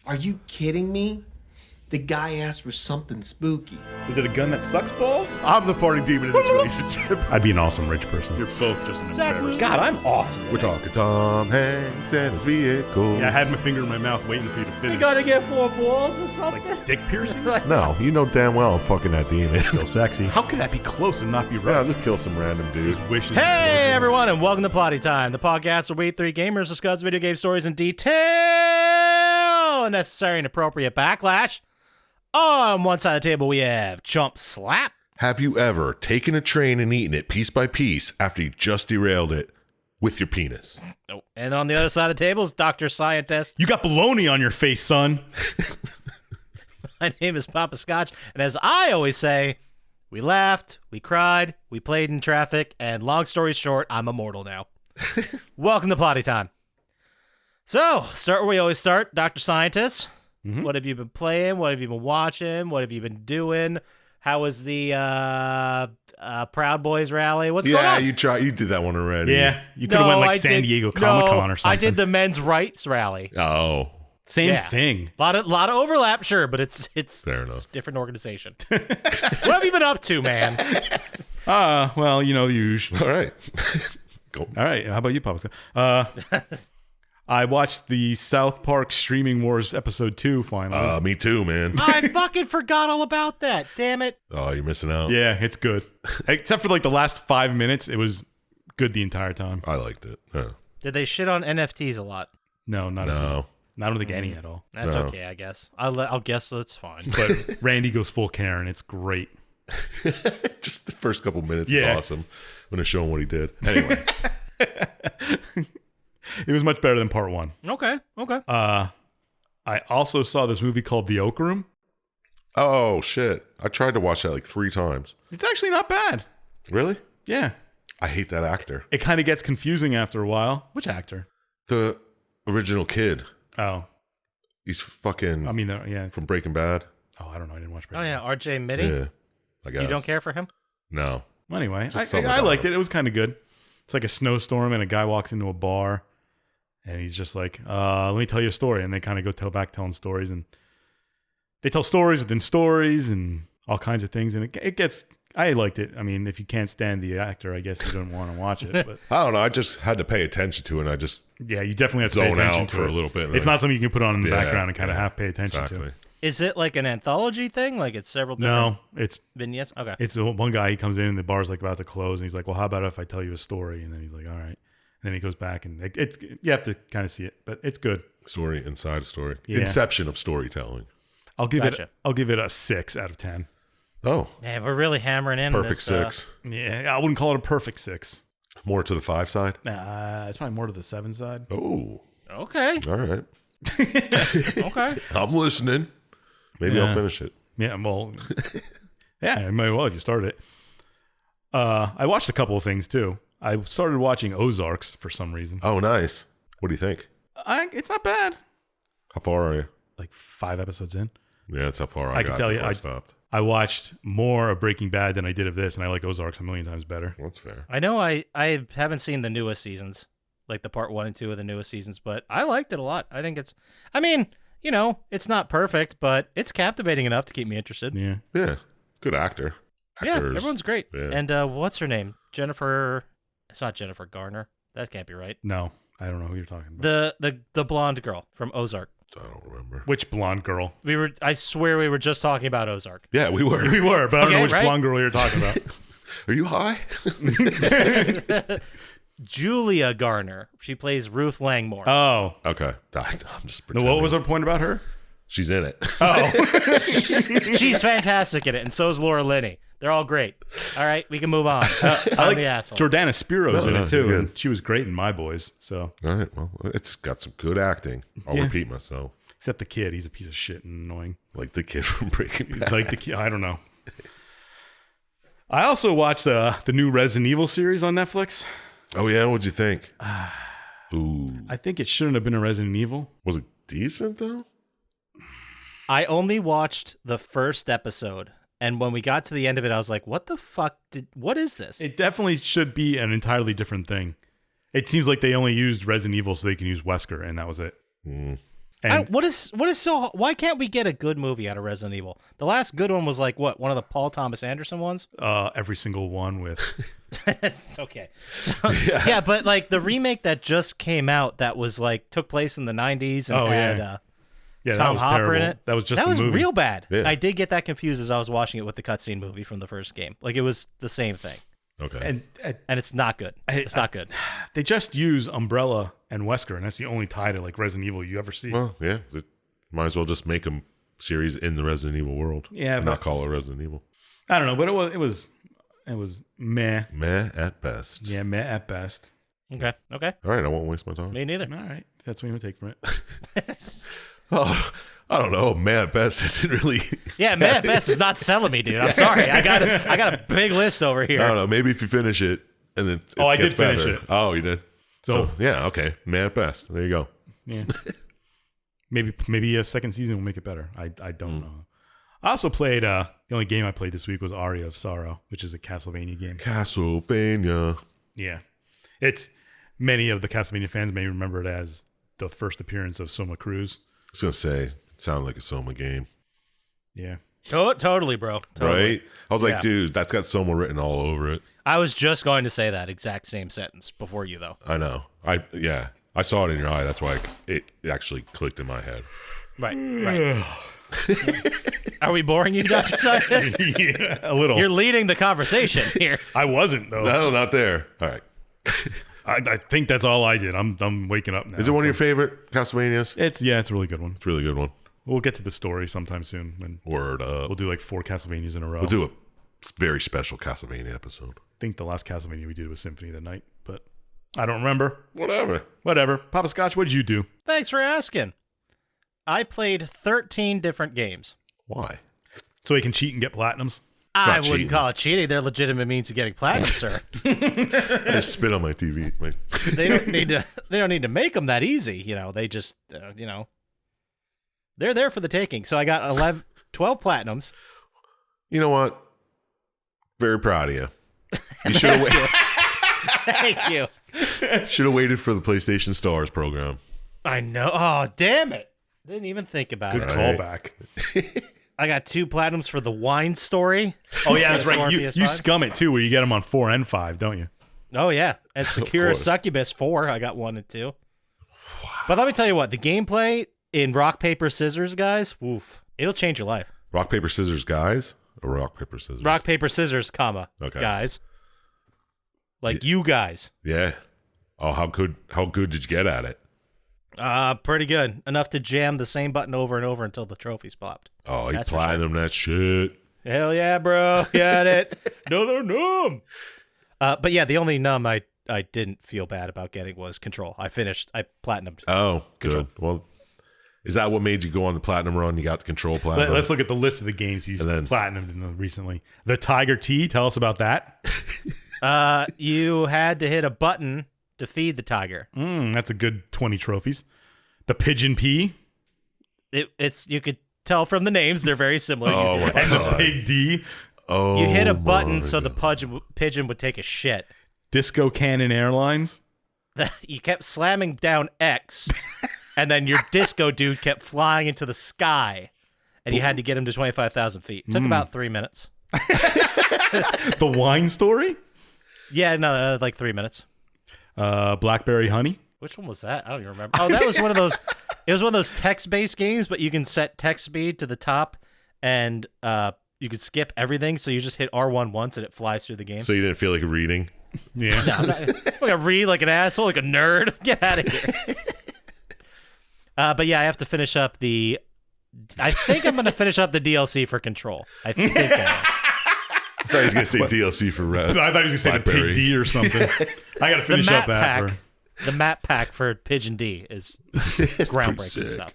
Are you kidding me? The guy asked for something spooky. Is it a gun that sucks balls? I'm the farting demon in this relationship. I'd be an awesome rich person. You're both just an embarrassment. God, I'm awesome. We're talking Tom Hanks and his vehicle. Yeah, I had my finger in my mouth waiting for you to finish. You gotta get 4 balls or something? Like dick piercings? No, you know damn well I'm fucking that demon. Still sexy. How could that be close and not be Yeah, right? just kill some random dude. His wishes. Hey everyone, and welcome to Plotty Time, the podcast where we three gamers discuss video game stories in detail. Necessary and appropriate backlash. On one side of the table, we have Chump Slap. Have you ever taken a train and eaten it piece by piece after you just derailed it with your penis? Oh, and on the other side of the table is Dr. Syintist. You got baloney on your face, son. My name is Poppascotch, and as I always say, we laughed, we cried, we played in traffic, and long story short, I'm immortal now. Welcome to Plotty Time. So, start where we always start, Dr. Syintist. Mm-hmm. What have you been playing? What have you been watching? What have you been doing? How was the Proud Boys rally? What's going on? Yeah, you did that one already. Yeah, you could have went like San Diego Comic-Con or something. I did the men's rights rally. Oh. Same thing. Lot of overlap, sure, but it's fair enough. It's a different organization. What have you been up to, man? Well, you know the usual. All right. Go. All right, how about you, Papa? I watched the South Park Streaming Wars episode 2 finally. Me too, man. I fucking forgot all about that. Damn it. Oh, you're missing out. Yeah, it's good. Except for like the last 5 minutes, it was good the entire time. I liked it. Huh. Did they shit on NFTs a lot? No, not at all. I don't think any at all. That's okay, I guess. I'll guess that's fine. But Randy goes full Karen. It's great. Just the first couple minutes is awesome when it's showing what he did. Anyway. It was much better than part 1. Okay. I also saw this movie called The Oak Room. Oh, shit. I tried to watch that like 3 times. It's actually not bad. Really? Yeah. I hate that actor. It kind of gets confusing after a while. Which actor? The original kid. Oh. He's fucking yeah. from Breaking Bad. Oh, I don't know. I didn't watch Oh, Breaking yeah. RJ Mitty? Yeah. I guess. You don't care for him? No. Bad. Anyway, Just I liked it. It was kind of good. It's like a snowstorm and a guy walks into a bar and he's just like, let me tell you a story. And they kind of go telling stories, and they tell stories within stories and all kinds of things. And I liked it. I mean, if you can't stand the actor, I guess you don't want to watch it. But I don't know. I just had to pay attention to it, and I just you definitely have to pay zone attention out to for it. a little bit. It's not something you can put on in the background and kind of have to pay attention to. Is it like an anthology thing? Like it's several different it's vignettes? Okay. It's one guy, he comes in and the bar's like about to close, and he's like, well, how about if I tell you a story? And then he's like, all right. And then he goes back, and it's you have to kind of see it, but it's good. Story inside a story. Yeah. Inception of storytelling. I'll give it a 6 out of 10. Oh. Man, we're really hammering in Perfect this, 6. Yeah, I wouldn't call it a perfect 6. More to the 5 side? It's probably more to the 7 side. Oh. Okay. All right. Okay. I'm listening. Maybe I'll finish it. Yeah, well, yeah, might well if you started it. I watched a couple of things too. I started watching Ozarks for some reason. Oh, nice. What do you think? It's not bad. How far are you? Like 5 episodes in. Yeah, that's how far I got can tell you, before I stopped. I watched more of Breaking Bad than I did of this, and I like Ozarks a million times better. That's fair. I know I haven't seen the newest seasons, like the part 1 and 2 of the newest seasons, but I liked it a lot. I think it's not perfect, but it's captivating enough to keep me interested. Yeah. Yeah. Good actor. Yeah, Actors. everyone's great. Yeah. And what's her name? Jennifer. It's not Jennifer Garner. That can't be right. No, I don't know who you're talking about. The blonde girl from Ozark. I don't remember. Which blonde girl? I swear we were just talking about Ozark. Yeah, we were. We were, but I don't know which right? blonde girl you're talking about. Are you high? Julia Garner. She plays Ruth Langmore. Oh. Okay. I'm just No, pretending. what was our point about her? She's in it. Oh. She's fantastic in it, and so is Laura Linney. They're all great. All right, we can move on. I like the asshole. Jordana Spiro's in No, it too, you're and good. she was great in My Boys. So, All right. Well, it's got some good acting. I'll Yeah. repeat myself. except the kid, he's a piece of shit and annoying. Like the kid from Breaking Bad. Like the kid, I don't know. I also watched the new Resident Evil series on Netflix. Oh yeah, what'd you think? Ooh, I think it shouldn't have been a Resident Evil. was it decent though? I only watched the first episode, and when we got to the end of it, I was like, "What the fuck? What is this?" It definitely should be an entirely different thing. It seems like they only used Resident Evil so they can use Wesker, and that was it. And And what is so? Why can't we get a good movie out of Resident Evil? The last good one was like what? One of the Paul Thomas Anderson ones. every single one with It's okay. So, yeah, but like the remake that just came out, that was like took place in the '90s and had yeah, Tom that was Hopper terrible. in it. That was just that the was movie. real bad. Yeah. I did get that confused as I was watching it with the cutscene movie from the first game. Like it was the same thing, Okay. and it's not good. It's not good. They just use Umbrella and Wesker, and that's the only tie to like Resident Evil you ever see. Well, yeah. Might as well just make a series in the Resident Evil world. Yeah, and but- not call it Resident Evil. I don't know, but it was meh. Meh at best. Yeah, meh at best. Okay. All right, I won't waste my time. Me neither. All right, that's what you would take from it. Oh, I don't know. Meh at best isn't really. Yeah, man, Best is not selling me, dude. I'm sorry. I got a big list over I here. don't know. Maybe if you finish it and then it I gets did finish better. it. Oh, you did. So- So yeah, okay. Meh at best. There you go. Yeah. Maybe a second season will make it better. I don't know. I also played the only game I played this week was Aria of Sorrow, which is a Castlevania game. Castlevania. Yeah. It's many of the Castlevania fans may remember it as the first appearance of Soma Cruz. I was gonna say, it sounded like a Soma game, Yeah. Totally, bro. Totally. right? I was like, Yeah. dude, that's got Soma written all over it. I was just going to say that exact same sentence before you, though. I know. I saw it in your eye. That's why it actually clicked in my head. Right. Are we boring you, Dr. Scientist? Yeah, a little. You're leading the conversation here. I wasn't though. No, not there. All right. I think that's all I did. I'm waking up now. Is it one of your favorite Castlevanias? It's a really good one. It's a really good one. We'll get to the story sometime soon when Word up. we'll do like 4 Castlevanias in a row. We'll do a very special Castlevania episode. I think the last Castlevania we did was Symphony of the Night, but I don't remember. Whatever. Whatever. Poppascotch, what did you do? Thanks for asking. I played 13 different games. Why? So he can cheat and get platinums? I not wouldn't cheating. call it cheating. They're legitimate means of getting platinum, sir. I just spit on my TV. They don't need to. They don't need to make them that easy. You know, they just, they're there for the taking. So I got 12 platinums. You know what? Very proud of you. You should have waited. Thank you. Should have waited for the PlayStation Stars program. I know. Oh, damn it! Didn't even think about Good it. Right. callback. I got 2 platinums for the wine story. Oh, yeah, that's PS4 right. and You PS5. scum it too, where you get them on 4 and 5, don't you? Oh yeah, and Secure course. Succubus 4. I got 1 and 2. But let me tell you what, the gameplay in Rock Paper Scissors, guys, woof, it'll change your life. Rock, paper, scissors, guys? Or rock, paper, scissors? Rock Paper Scissors, comma, Okay. guys, like you guys. Yeah. Oh, how good did you get at it? Pretty good. Enough to jam the same button over and over until the trophies popped. Oh, he That's for platinum that shit. Hell yeah, bro. Got it. Another numb. But yeah, the only numb I didn't feel bad about getting was Control. I platinumed. Oh, good. Well, is that what made you go on the platinum run? You got the Control platinum? Let's look at the list of the games he's And then- platinumed in recently. The Tiger Tea, tell us about that. You had to hit a button to feed the tiger. That's a good 20 trophies. The Pigeon Pea It's you could tell from the names they're very similar. Oh, my and the God. Pig D. Oh, You hit a my button so the God. pigeon would take a shit. Disco Cannon Airlines. You kept slamming down X, and then your disco dude kept flying into the sky, and you had to get him to 25,000 feet. Took about 3 minutes. The Wine Story. Yeah, no, like 3 minutes. Blackberry Honey. Which one was that? I don't even remember. Oh, that was one of those. It was one of those text-based games, but you can set text speed to the top, and you could skip everything. So you just hit R1 once, and it flies through the game. So you didn't feel like reading? Yeah. I'm gonna read like an asshole, like a nerd. Get out of here. But yeah, I have to finish up the. I think I'm gonna finish up the DLC for Control. I think. I thought he was going to say DLC for Red. I thought he was going to say the Blackberry. Pig D or something. I got to the finish map up that. pack. For... The map pack for Pigeon D is groundbreaking sick. stuff.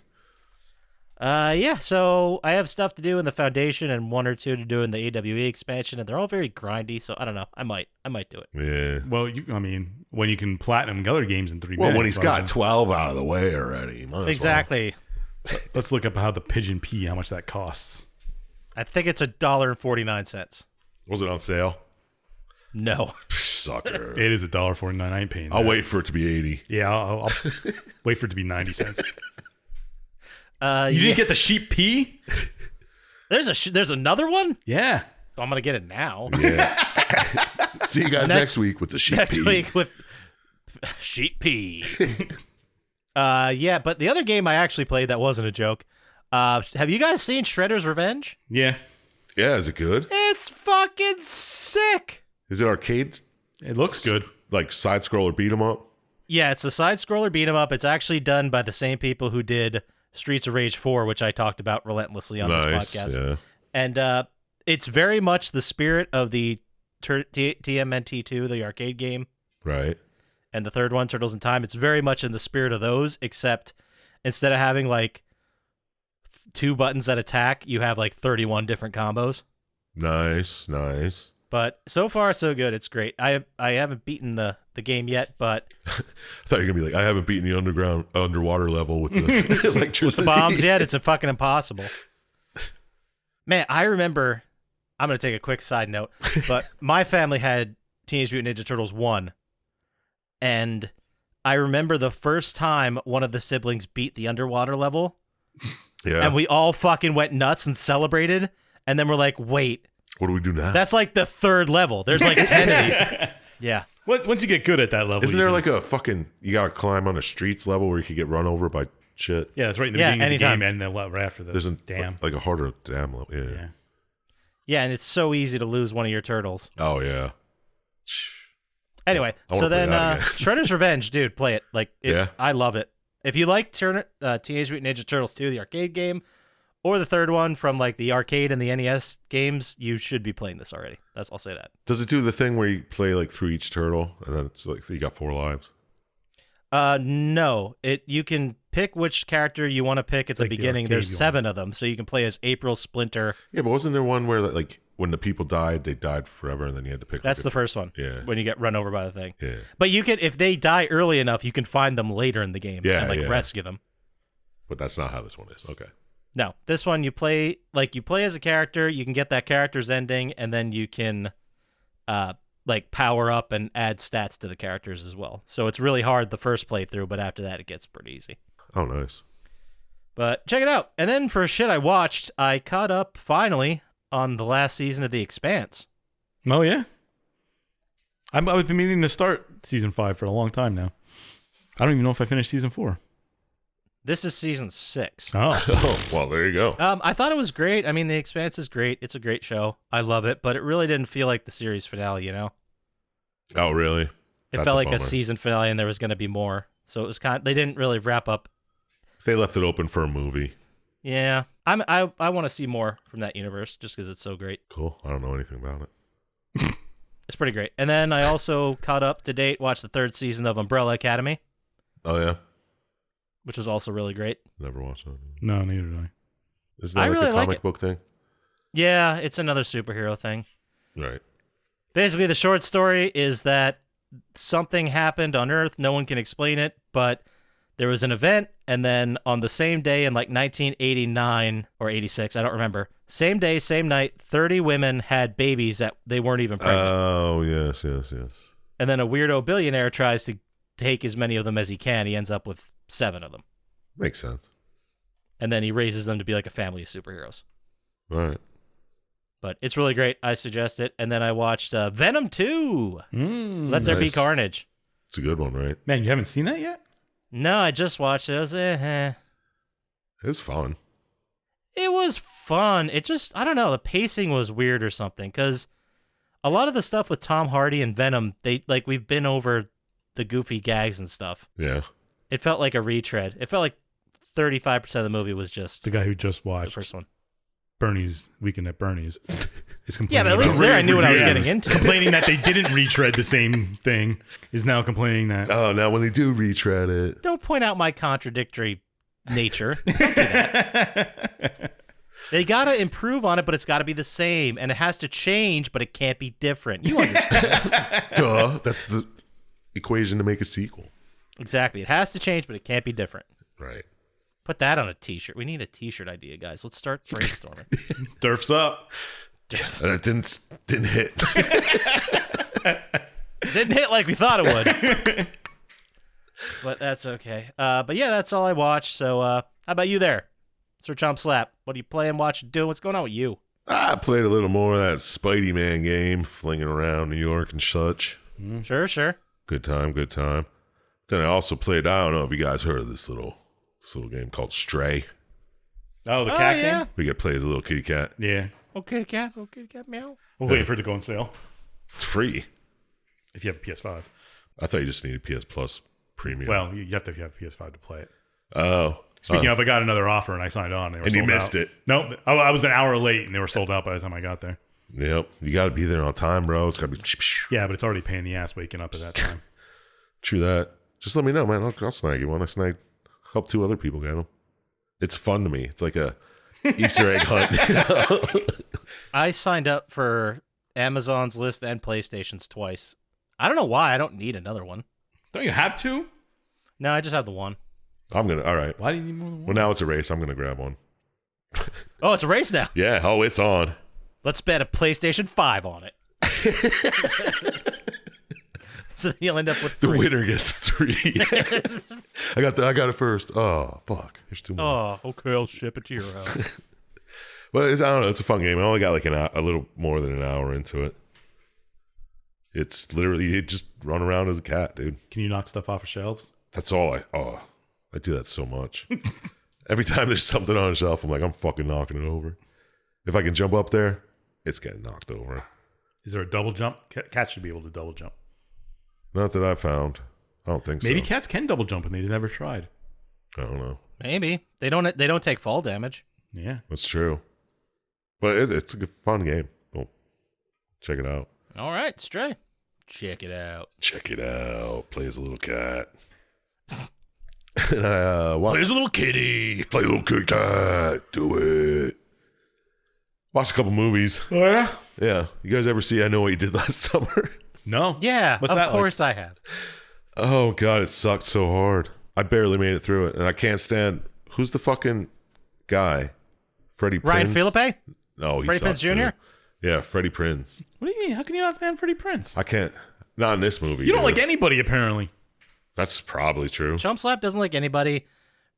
Yeah, so I have stuff to do in the Foundation and 1 or 2 to do in the AWE expansion, and they're all very grindy. So I don't know. I might do it. Yeah. Well, when you can platinum other games in 3 Well, minutes. when he's got 12 out of the way already. Might as well. Exactly. Let's look up how the Pigeon Pea, how much that costs. I think it's $1.49. Was it on sale? No. Sucker. It is $1.49. I ain't paying that. I'll wait for it to be 80. Yeah, I'll wait for it to be 90 cents. You didn't get the sheep pea? There's another one? Yeah. I'm going to get it now. Yeah. See you guys next week with the sheep Next pea. week with sheep pea. Yeah, but the other game I actually played that wasn't a joke. Have you guys seen Shredder's Revenge? Yeah. Yeah, is it good? It's fucking sick. Is it arcade? It looks good. Like side scroller beat 'em up? Yeah, it's a side scroller beat 'em up. It's actually done by the same people who did Streets of Rage 4, which I talked about relentlessly on this podcast. Yeah. And it's very much the spirit of the TMNT2, the arcade game, Right. and the third one, Turtles in Time. It's very much in the spirit of those, except instead of having like 2 buttons that attack, you have like 31 different combos. Nice. But so far, so good. It's great. I haven't beaten the game yet, but I thought you were going to be like, I haven't beaten the underwater level with the electricity. with the bombs yet. It's fucking impossible. Man, I remember, I'm going to take a quick side note, but my family had Teenage Mutant Ninja Turtles 1, and I remember the first time one of the siblings beat the underwater level, Yeah. and we all fucking went nuts and celebrated, and then we're like, wait, What do we do now? that's like the 3rd level. There's like 10 of these. Yeah. Once you get good at that level. Isn't there like a fucking, you got to climb on the streets level where you could get run over by shit? Yeah, that's right in the Yeah, beginning anytime. of the game and then right after the There's a dam. like a harder dam level. Yeah. Yeah. Yeah, and it's so easy to lose one of your turtles. Oh, yeah. Anyway, I wanna so play then that again. Shredder's Revenge, dude, play it. Yeah. I love it. If you like Teenage Mutant Ninja Turtles 2, the arcade game, or the third one from like the arcade and the NES games, you should be playing this already. I'll say that. Does it do the thing where you play like through each turtle and then it's like you got 4 lives? No, you can pick which character you want to pick at the like the beginning. arcade There's 7 of them, so you can play as April, Splinter. Yeah, but wasn't there one where like when the people died, they died forever and then you had to pick That's like, the first one. Yeah. When you get run over by the thing. Yeah. But you can, if they die early enough, you can find them later in the game Yeah, and yeah. rescue them. But that's not how this one is. Okay. No, this one you play as a character. You can get that character's ending, and then you can power up and add stats to the characters as well. So it's really hard the first playthrough, but after that it gets pretty easy. Oh, nice. But check it out. And then for shit I watched, I caught up finally on the last season of The Expanse. Oh, yeah? I've been meaning to start season 5 for a long time now. I don't even know if I finished season 4. This is season 6. Oh. Oh, well, there you go. I thought it was great. I mean, The Expanse is great. It's a great show. I love it, but it really didn't feel like the series finale, you know? Oh, really? It That's felt a like a bummer. season finale and there was going to be more. So it was they didn't really wrap up. They left it open for a movie. Yeah. I want to see more from that universe just because it's so great. Cool. I don't know anything about it. It's pretty great. And then I also caught up to date, watched the 3rd season of Umbrella Academy, Oh, yeah? which was also really great. Never watched that. No, neither did I. Isn't that I like really a like comic it. book thing? Yeah, it's another superhero thing. Right. Basically, the short story is that something happened on Earth. No one can explain it, but there was an event, and then on the same day in like 1989 or 86, I don't remember, same day, same night, 30 women had babies that they weren't even pregnant. Oh, yes. And then a weirdo billionaire tries to take as many of them as he can. He ends up with 7 of them. Makes sense. And then he raises them to be like a family of superheroes. All right. But it's really great. I suggest it. And then I watched Venom 2. Let There Be Nice. Carnage. It's a good one, right? Man, you haven't seen that yet? No, I just watched it. I was, It's fun. It was fun. It just, I don't know, the pacing was weird or something. Because a lot of the stuff with Tom Hardy and Venom, we've been over the goofy gags and stuff. Yeah. It felt like a retread. It felt like 35% of the movie was just The guy who just the watched first one. Bernie's Weekend at Bernie's is complaining. Yeah, but at least about- there I knew what I was getting Yeah, into. Complaining that they didn't retread the same thing is now complaining that. Oh, now when they do retread it. Don't point out my contradictory nature. Don't do that. They got to improve on it, but it's got to be the same. And it has to change, but it can't be different. You understand. Duh. That's the equation to make a sequel. Exactly. It has to change, but it can't be different. Right. Put that on a t-shirt. We need a t-shirt idea, guys. Let's start brainstorming. Durf's up. And it didn't hit. Didn't hit like we thought it would. But that's okay. But yeah, that's all I watched. So how about you there? Sir Chump Slap, what are you playing, watching, doing? What's going on with you? I played a little more of that Spidey Man game, flinging around New York and such. Sure. Good time. Then I also played, I don't know if you guys heard of this little game called Stray. Oh, the cat yeah. game? We get to play as a little kitty cat. Yeah. Oh, kitty cat, meow. We're waiting for it to go on sale. It's free. If you have a PS5. I thought you just needed PS Plus Premium. Well, you have to have a PS5 to play it. Oh. Speaking of, I got another offer and I signed on. They were And you sold missed out. it. No, I was an hour late and they were sold out by the time I got there. Yep. You got to be there on time, bro. It's got to be. Yeah, but it's already paying the ass waking up at that time. True that. Just let me know, man. I'll snag you one. Help 2 other people get them. It's fun to me. It's like a Easter egg hunt. I signed up for Amazon's list and PlayStation's twice. I don't know why. I don't need another one. Don't you have to? No, I just have the one. All right. Why do you need more than Well, one? now it's a race. I'm going to grab one. Oh, it's a race now. Yeah. Oh, it's on. Let's bet a PlayStation 5 on it. So then you'll end up with 3. The winner gets 3. I got it first. Oh, fuck. There's 2 more. Oh, okay, I'll ship it to your house. But I don't know. It's a fun game. I only got like a little more than an hour into it. It's literally, you just run around as a cat, dude. Can you knock stuff off of shelves? That's all I do that so much. Every time there's something on a shelf, I'm like, I'm fucking knocking it over. If I can jump up there, it's getting knocked over. Is there a double jump? Cats should be able to double jump. Not that I found. I don't think Maybe so. cats can double jump and they never tried. I don't know. Maybe. They don't take fall damage. Yeah. That's true. But it's a good, fun game. Oh, check it out. All right, Stray. Check it out. Check it out. Play as a little cat. And I There's a little kitty. play a little kitty cat. Do it. Watch a couple movies. Oh, yeah? Yeah. You guys ever see I Know What You Did Last Summer? No. Yeah, What's of that course I have. Oh, God. It sucked so hard. I barely made it through it. And I can't stand. Who's the fucking guy? Freddie Prinze? Ryan Philippe? No, he Freddie sucked Prinze Jr.? too. Yeah, Freddie Prinze. What do you mean? How can you not stand Freddie Prinze? I can't. Not in this movie. You don't dude. like anybody, apparently. That's probably true. Chump Slap doesn't like anybody.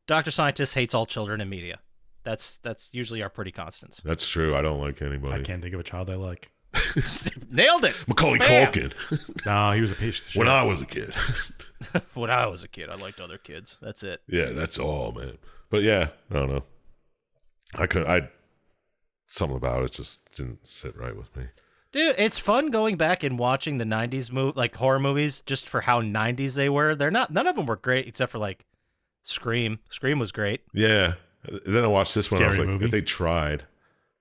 Dr. Syintist hates all children in media. That's usually our pretty constants. That's true. I don't like anybody. I can't think of a child I like. Nailed it. Macaulay Bam. Culkin. No, he was a piece of shit. When I was a kid. When I was a kid, I liked other kids. That's it. Yeah, that's all, man. But yeah, I don't know. Something about it just didn't sit right with me. Dude, it's fun going back and watching the 90s like horror movies just for how 90s they were. None of them were great except for like Scream. Scream was great. Yeah. Then I watched this one. I was Scary like, movie. they tried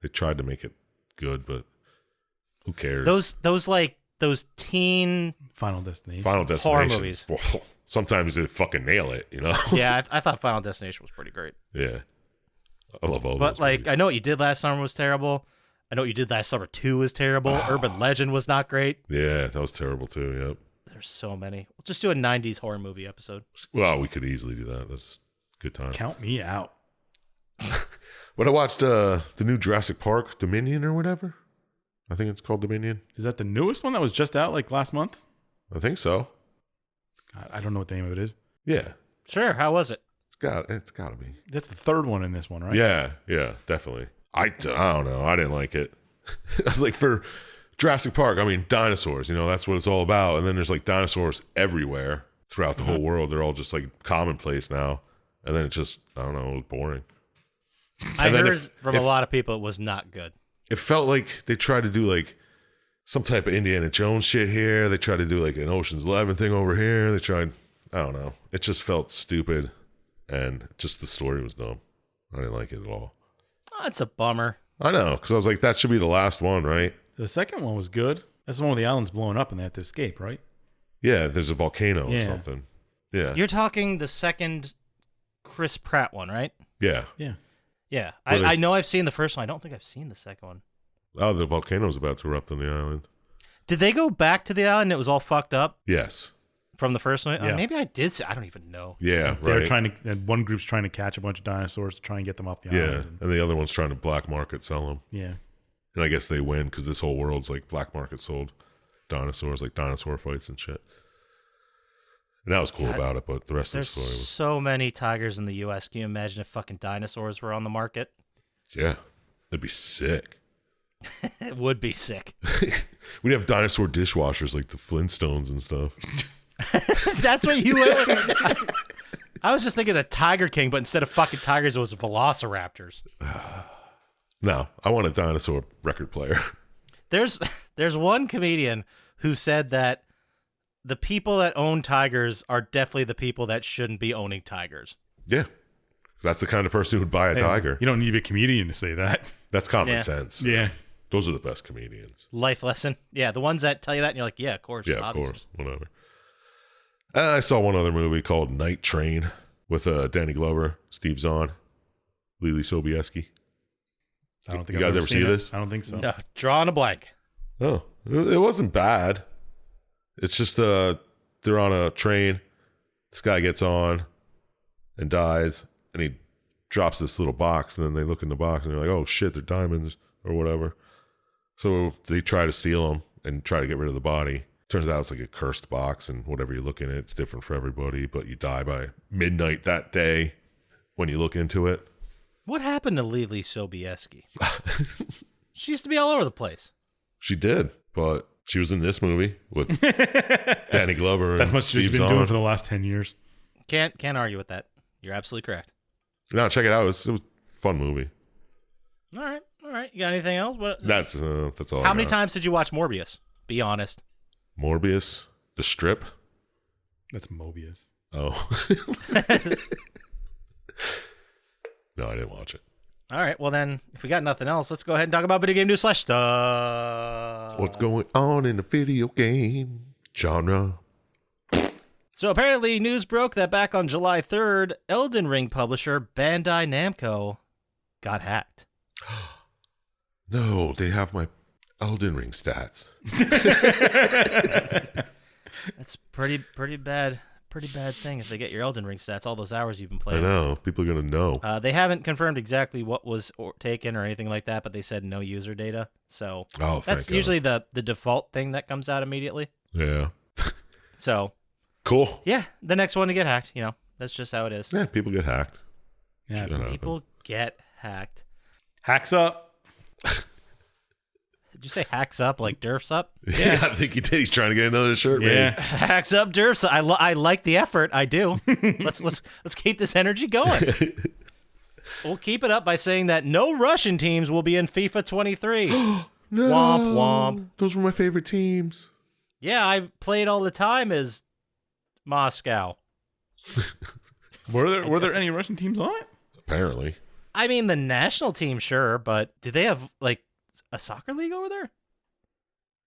to make it good, but who cares? Those teen Final Destination. Final horror Destination. movies. Well, sometimes they fucking nail it, you know? Yeah, I thought Final Destination was pretty great. Yeah. I love all But those like, movies. I Know What You Did Last Summer was terrible. I Know What You Did Last Summer 2 was terrible. Urban Legend was not great. Yeah, that was terrible too, yep. There's so many. We'll just do a 90s horror movie episode. Well, we could easily do that. That's a good time. Count me out. But I watched the new Jurassic Park Dominion or whatever. I think it's called Dominion. Is that the newest one that was just out like last month? I think so. God, I don't know what the name of it is. Yeah. Sure, how was it? It's gotta be. That's the third one in this one, right? Yeah, definitely. I don't know. I didn't like it. I was like, for Jurassic Park, I mean, dinosaurs, that's what it's all about. And then there's like dinosaurs everywhere throughout the whole world. They're all just like commonplace now. And then it just, I don't know, it was boring. I And then heard if- from if- a lot of people it was not good. It felt like they tried to do like some type of Indiana Jones shit here. They tried to do like an Ocean's 11 thing over here. They tried, I don't know. It just felt stupid. And just the story was dumb. I didn't like it at all. Oh, that's a bummer. I know, because I was like, that should be the last one, right? The second one was good. That's the one where the island's blowing up and they have to escape, right? Yeah, there's a volcano or Yeah. something. Yeah. You're talking the second Chris Pratt one, right? Yeah. Yeah. Yeah. Well, I know I've seen the first one. I don't think I've seen the second one. Oh, the volcano's about to erupt on the island. Did they go back to the island and it was all fucked up Yes. from the first one? Yeah. Maybe I did see. I don't even know. Yeah, They're right. trying to, and one group's trying to catch a bunch of dinosaurs to try and get them off the Yeah, island. and the other one's trying to black market sell them. Yeah. And I guess they win because this whole world's like black market sold dinosaurs, like dinosaur fights and shit. And that was cool God, about it, but the rest of the There's story was, so many tigers in the U.S. Can you imagine if fucking dinosaurs were on the market? yeah, that'd be sick. It would be sick. We'd have dinosaur dishwashers like the Flintstones and stuff. That's what you went. I was just thinking of Tiger King, but instead of fucking tigers, it was velociraptors. No, I want a dinosaur record player. There's one comedian who said that the people that own tigers are definitely the people that shouldn't be owning tigers. Yeah. That's the kind of person who would buy a tiger. You don't need to be a comedian to say that. That's common Yeah. sense. Yeah. Those are the best comedians. Life lesson. Yeah, the ones that tell you that and you're like, yeah, of course. Yeah, of obviously. course. Whatever. I saw one other movie called Night Train with Danny Glover, Steve Zahn, Lily Sobieski. I don't think You I've guys ever see seen it. this? I don't think so. No, drawing a blank. Oh, it wasn't bad. It's just they're on a train. This guy gets on and dies, and he drops this little box, and then they look in the box, and they're like, oh, shit, they're diamonds or whatever. So they try to steal them and try to get rid of the body. Turns out it's like a cursed box, and whatever you look in it, it's different for everybody, but you die by midnight that day when you look into it. What happened to Lily Sobieski? She used to be all over the place. She did, but she was in this movie with Danny Glover. That's and what she's Steve been Zahn. doing for the last 10 years. Can't argue with that. You're absolutely correct. No, check it out. It was a fun movie. All right. You got anything else? What? That's all. How many times did you watch Morbius? Be honest. Morbius, The Strip. That's Mobius. Oh, no, I didn't watch it. All right. Well, then, if we got nothing else, let's go ahead and talk about video game news / stuff. What's going on in the video game genre? So apparently, news broke that back on July 3rd, Elden Ring publisher Bandai Namco got hacked. No, they have my Elden Ring stats. That's pretty bad thing if they get your Elden Ring stats, all those hours you've been I playing. know. People are going to know. They haven't confirmed exactly what was taken or anything like that, but they said no user data. So Oh, thank that's God. usually the default thing that comes out immediately. Yeah. So Cool. yeah, the next one to get hacked. You know, that's just how it is. Yeah, people get hacked. Yeah. Shit happens. People get hacked. Hacks up. Did you say hacks up like derfs up? Yeah, I think he did. He's trying to get another shirt Yeah. made. Hacks up derfs. I like the effort. I do. let's keep this energy going. We'll keep it up by saying that no Russian teams will be in FIFA 23. No. Womp womp. Those were my favorite teams. Yeah, I played all the time as Moscow. Were there any Russian teams on it? Apparently. I mean, the national team, sure, but do they have like a soccer league over there?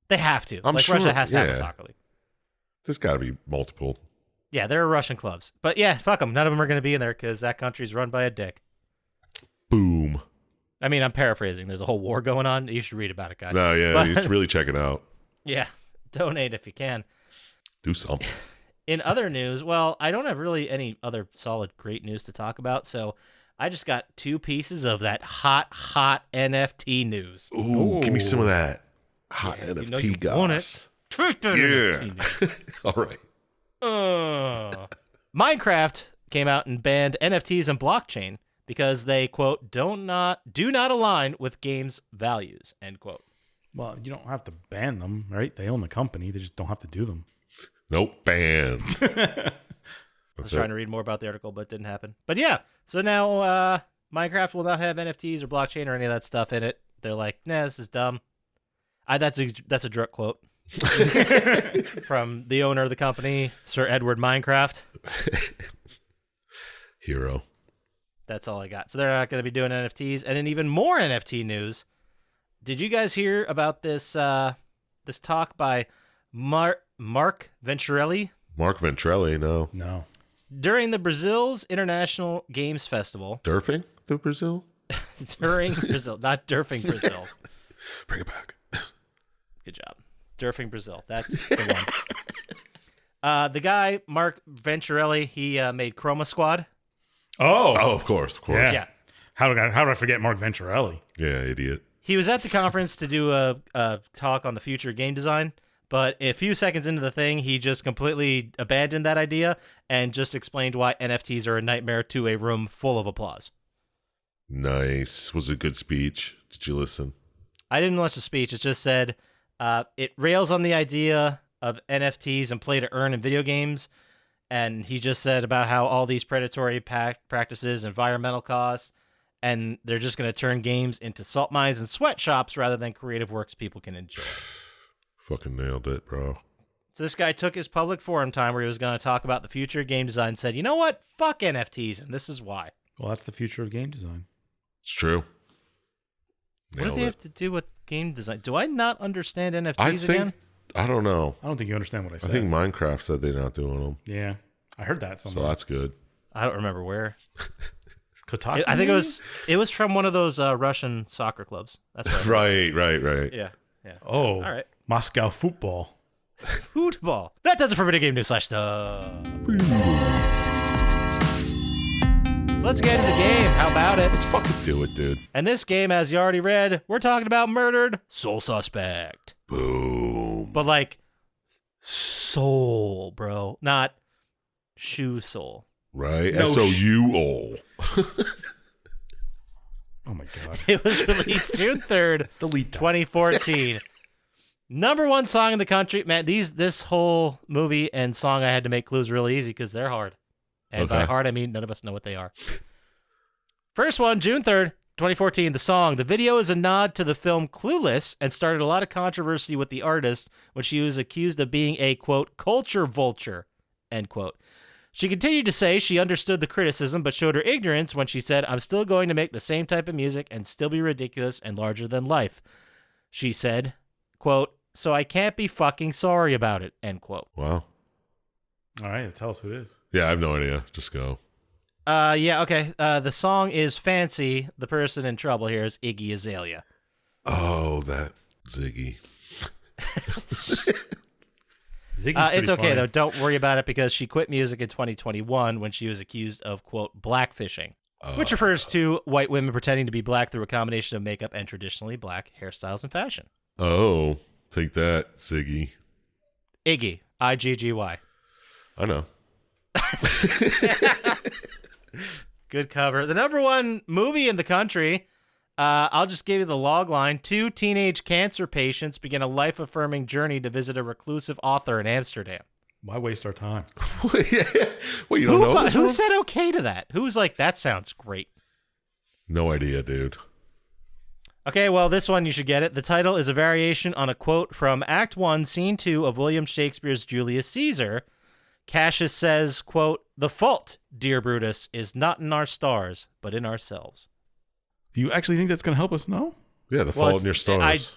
They have to. I'm like sure, Russia has to have a yeah. soccer league. There's got to be multiple. Yeah, there are Russian clubs, but yeah, fuck them. None of them are going to be in there because that country's run by a dick. Boom. I mean, I'm paraphrasing. There's a whole war going on. You should read about it, guys. No, yeah, But- you should really check it out. Yeah, donate if you can. Do something. In other news, well, I don't have really any other solid great news to talk about, so I just got 2 pieces of that hot NFT news. Ooh, give me some of that hot Yeah, you know NFT you want gas. Tweet that NFT news. All right. Minecraft came out and banned NFTs and blockchain because they, quote, do not align with games' values, end quote. Well, you don't have to ban them, right? They own the company. They just don't have to do them. Nope, banned. I was trying to read more about the article, but it didn't happen. But yeah, so now Minecraft will not have NFTs or blockchain or any of that stuff in it. They're like, nah, this is dumb. That's a direct quote from the owner of the company, Sir Edward Minecraft. Hero. That's all I got. So they're not going to be doing NFTs. And then even more NFT news. Did you guys hear about this this talk by Mark Venturelli? Mark Ventrelli, no. No. During the Brazil's International Games Festival. Durfing through Brazil? During Brazil, not Durfing Brazil. Bring it back. Good job. Durfing Brazil. That's the one. The guy, Mark Venturelli, he made Chroma Squad. Oh. Oh, of course, of course. Yeah. How did I forget Mark Venturelli? Yeah, idiot. He was at the conference to do a talk on the future of game design, But a few seconds into the thing, he just completely abandoned that idea and just explained why NFTs are a nightmare to a room full of applause. Nice. Was it a good speech? Did you listen? I didn't watch the speech. It just said it rails on the idea of NFTs and play to earn in video games. And he just said about how all these predatory practices, environmental costs, and they're just going to turn games into salt mines and sweatshops rather than creative works people can enjoy. Fucking nailed it, bro. So this guy took his public forum time where he was going to talk about the future of game design and said, you know what? Fuck NFTs, and this is why. Well, that's the future of game design. It's true. What Nailed do they it. have to do with game design? Do I not understand NFTs again? I don't know. I don't think you understand what I said. I think Minecraft said they're not doing them. Yeah. I heard that So somewhere. that's good. I don't remember where. Kotaku? I think it was from one of those Russian soccer clubs. That's right. Right. Yeah. Oh. All right. Moscow football. Football. That does it for video game news / stuff. So let's get into the game. How about it? Let's fucking do it, dude. And this game, as you already read, we're talking about murdered soul suspect. Boom. But like soul, bro. Not shoe sole. Right? No SOUL. Oh my God. It was released June 3rd, Delete that. 2014. Number one song in the country. Man, this whole movie and song I had to make clues really easy because they're hard. And by Okay. hard, I mean none of us know what they are. First one, June 3rd, 2014, the song. The video is a nod to the film Clueless and started a lot of controversy with the artist when she was accused of being a, quote, culture vulture, end quote. She continued to say she understood the criticism, but showed her ignorance when she said, I'm still going to make the same type of music and still be ridiculous and larger than life. She said, quote, so I can't be fucking sorry about it, end quote. Wow. All right. Tell us who it is. Yeah, I have no idea. Just go. Yeah, okay. The song is Fancy. The person in trouble here is Iggy Azalea. Oh, that Ziggy. Ziggy's It's pretty okay, funny. though. Don't worry about it because she quit music in 2021 when she was accused of, quote, blackfishing, which refers to white women pretending to be black through a combination of makeup and traditionally black hairstyles and fashion. Oh, take that, Ziggy. Iggy, I-G-G-Y. I know. Good cover. The number one movie in the country, I'll just give you the log line. 2 teenage cancer patients begin a life-affirming journey to visit a reclusive author in Amsterdam. Why waste our time? Yeah. Well, you don't know this Who one? said okay to that? Who's like, that sounds great? No idea, dude. Okay, well, this one you should get it. The title is a variation on a quote from Act 1, Scene 2 of William Shakespeare's Julius Caesar. Cassius says, quote, the fault, dear Brutus, is not in our stars, but in ourselves. Do you actually think that's going to help us? No? Yeah, the Well, fault in your stars.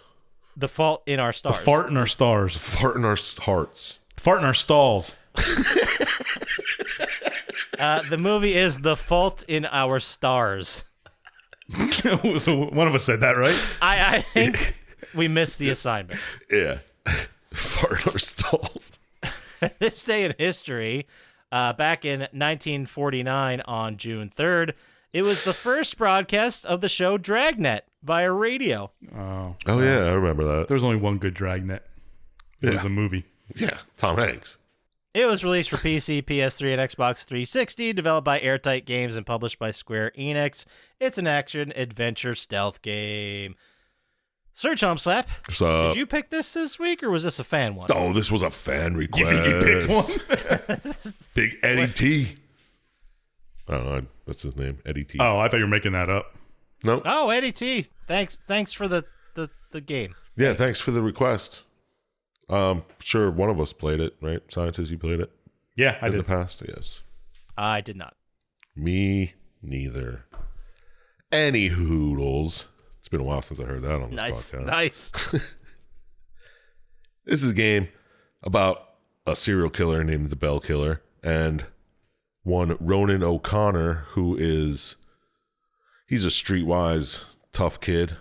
The fault in our The stars. fart in our stars. Fart in our hearts. Fart in our stalls. The movie is The Fault in Our Stars. So one of us said that, right? I think we missed the assignment. Yeah. Fart in our stalls. This day in history, back in 1949 on June 3rd, it was the first broadcast of the show Dragnet via radio. Oh. Oh, yeah, I remember that. There's only one good Dragnet. It was Yeah. a movie. Yeah, Tom Hanks. It was released for PC, PS3, and Xbox 360, developed by Airtight Games and published by Square Enix. It's an action-adventure stealth game. Sir Chump Slap, What's up? did you pick this week, or was this a fan one? Oh, this was a fan request. You think you picked one? Big Eddie T. I don't know. That's his name, Eddie T. Oh, I thought you were making that up. No. Oh, Eddie T. Thanks for the game. Yeah, thanks for the request. Sure, one of us played it, right? Syintist, you played it Yeah, I in the did. past? Yes. I did not. Me neither. Any hoodles. It's been a while since I heard that on this podcast. Nice. This is a game about a serial killer named the Bell Killer and one Ronan O'Connor, he's a streetwise, tough kid.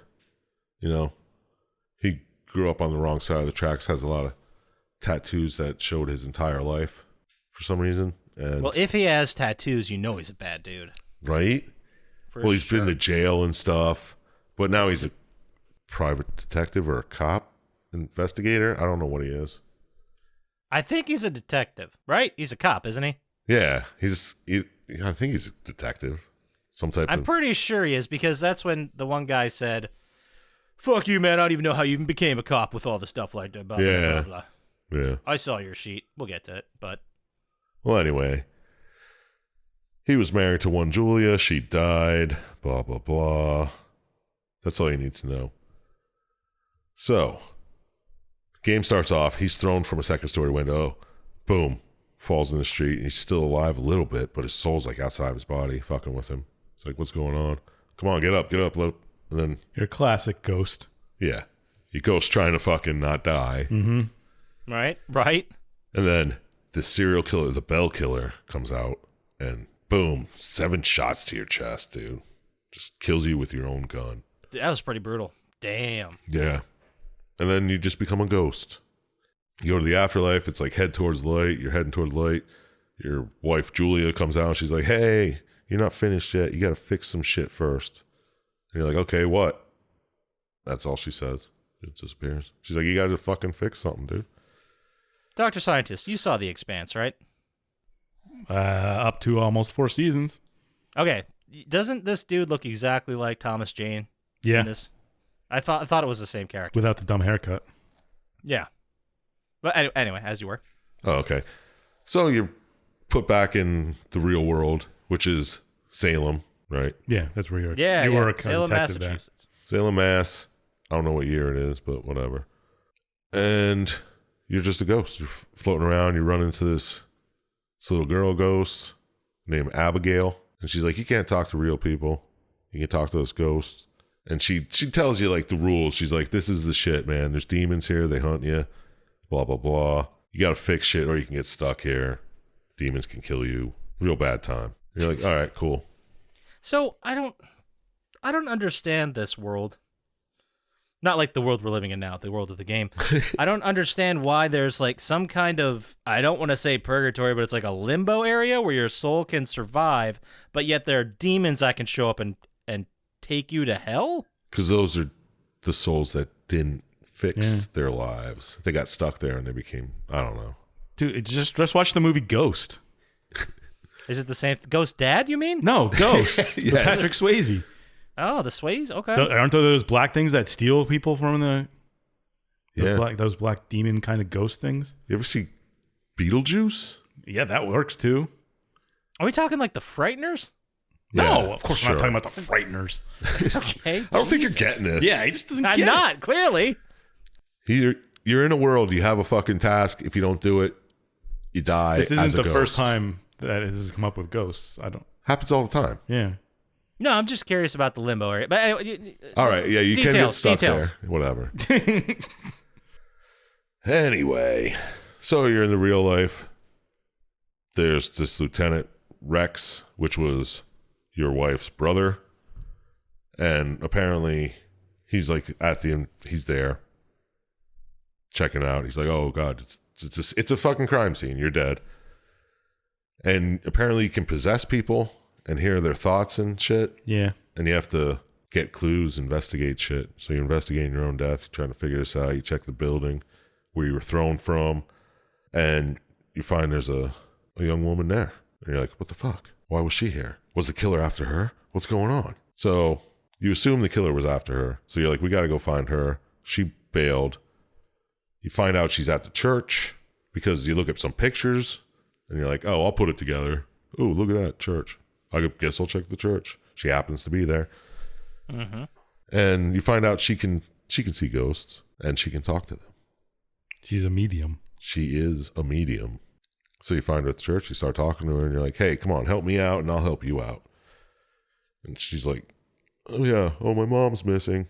You know, he grew up on the wrong side of the tracks, has a lot of tattoos that showed his entire life for some reason. And Well, if he has tattoos, you know he's a bad dude. right? For Well, he's sure. been to jail and stuff, but now he's a private detective or a cop investigator. I don't know what he is. I think he's a detective, right? He's a cop, isn't he? Yeah, I think he's a detective. Some type I'm of... pretty sure he is, because that's when the one guy said, "Fuck you, man. I don't even know how you even became a cop with all the stuff like that." Blah, Yeah. blah, blah, blah. Yeah. I saw your sheet. We'll get to it, but... Well, anyway, he was married to one Julia. She died. Blah, blah, blah. That's all you need to know. So, the game starts off. He's thrown from a second-story window. Boom. Falls in the street. He's still alive a little bit, but his soul's like outside of his body, fucking with him. It's like, what's going on? Come on, get up. And then... Your classic ghost. Yeah. He goes trying to fucking not die. Mm-hmm. Right. And then the serial killer, the bell killer, comes out and boom, 7 shots to your chest, dude. Just kills you with your own gun. That was pretty brutal. Damn. Yeah. And then you just become a ghost. You go to the afterlife. It's like head towards the light. You're heading toward the light. Your wife, Julia, comes out and she's like, "Hey, you're not finished yet. You got to fix some shit first." And you're like, "Okay, what?" That's all she says. It disappears. She's like, "You got to fucking fix something, dude." Dr. Syintist, you saw The Expanse, right? Up to almost 4 seasons. Okay. Doesn't this dude look exactly like Thomas Jane? Yeah. In this? I thought it was the same character. Without the dumb haircut. Yeah. But anyway, as you were. Oh, okay. So you're put back in the real world, which is Salem, right? Yeah, that's where you were. Yeah, you were a Salem, detective there. Massachusetts. Salem, Mass. I don't know what year it is, but whatever. And you're just a ghost. You're floating around. You run into this little girl ghost named Abigail. And she's like, "You can't talk to real people. You can talk to us ghosts." And she tells you, like, the rules. She's like, "This is the shit, man. There's demons here. They hunt you. Blah, blah, blah. You got to fix shit or you can get stuck here. Demons can kill you. Real bad time." And you're like, all right, cool. So I don't understand this world. Not like the world we're living in now, the world of the game. I don't understand why there's like some kind of, I don't want to say purgatory, but it's like a limbo area where your soul can survive, but yet there are demons that can show up and take you to hell? Because those are the souls that didn't fix their lives. They got stuck there and they became, I don't know. Dude, just watch the movie Ghost. Is it the same? Ghost Dad, you mean? No, Ghost. Yes. With Patrick Swayze. Oh, the Sways? Okay. Aren't there those black things that steal people from the Yeah. those black demon kind of ghost things? You ever see Beetlejuice? Yeah, that works too. Are we talking like the Frighteners? No, Yeah, of course sure. we're not talking about the Frighteners. Okay. I don't think you're getting this. Yeah, he just doesn't I'm get not, clearly. You're in a world, you have a fucking task. If you don't do it, you die. This as isn't a the ghost. first time that this has come up with ghosts. I don't. Happens all the time. Yeah. No, I'm just curious about the limbo area. But anyway, All right, yeah, you can get Details, stuck details. there. Whatever. Anyway, so you're in the real life. There's this Lieutenant Rex, which was your wife's brother, and apparently he's like at the end. He's there checking out. He's like, "Oh God, it's a fucking crime scene. You're dead." And apparently you can possess people and hear their thoughts and shit. Yeah. And you have to get clues, investigate shit. So you're investigating your own death, you're trying to figure this out. You check the building where you were thrown from, and you find there's a young woman there. And you're like, what the fuck? Why was she here? Was the killer after her? What's going on? So you assume the killer was after her. So you're like, we got to go find her. She bailed. You find out she's at the church because you look up some pictures and you're like, oh, I'll put it together. Oh, look at that church. I guess I'll check the church. She happens to be there. mm-hmm. And you find out she can see ghosts and she can talk to them. She's a medium. She is a medium. So you find her at the church, you start talking to her, and you're like, hey, come on, help me out, and I'll help you out. And she's like, oh, yeah, my mom's missing.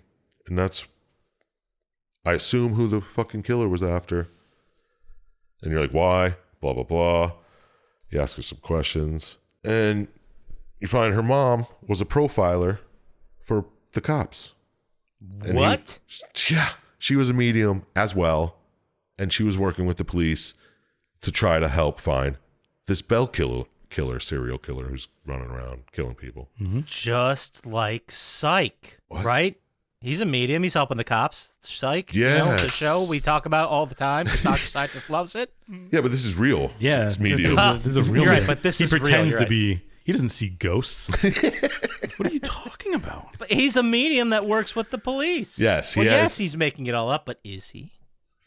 And that's, I assume, who the fucking killer was after. And you're like, why? Blah, blah, blah. You ask her some questions. And you find her mom was a profiler for the cops. And What? Yeah, she was a medium as well. And she was working with the police to try to help find this bell killer, serial killer who's running around killing people. Just like Psych, What? right? He's a medium. He's helping the cops. Psych. Yes. The show we talk about all the time. The Dr. Scientist loves it. Yeah, but this is real. Yeah, It's medium. This is a real. You're right, but this he is real, pretends you're to right. be. He doesn't see ghosts. What are you talking about? But he's a medium that works with the police. Yes, he Well, has. yes, he's making it all up, but is he?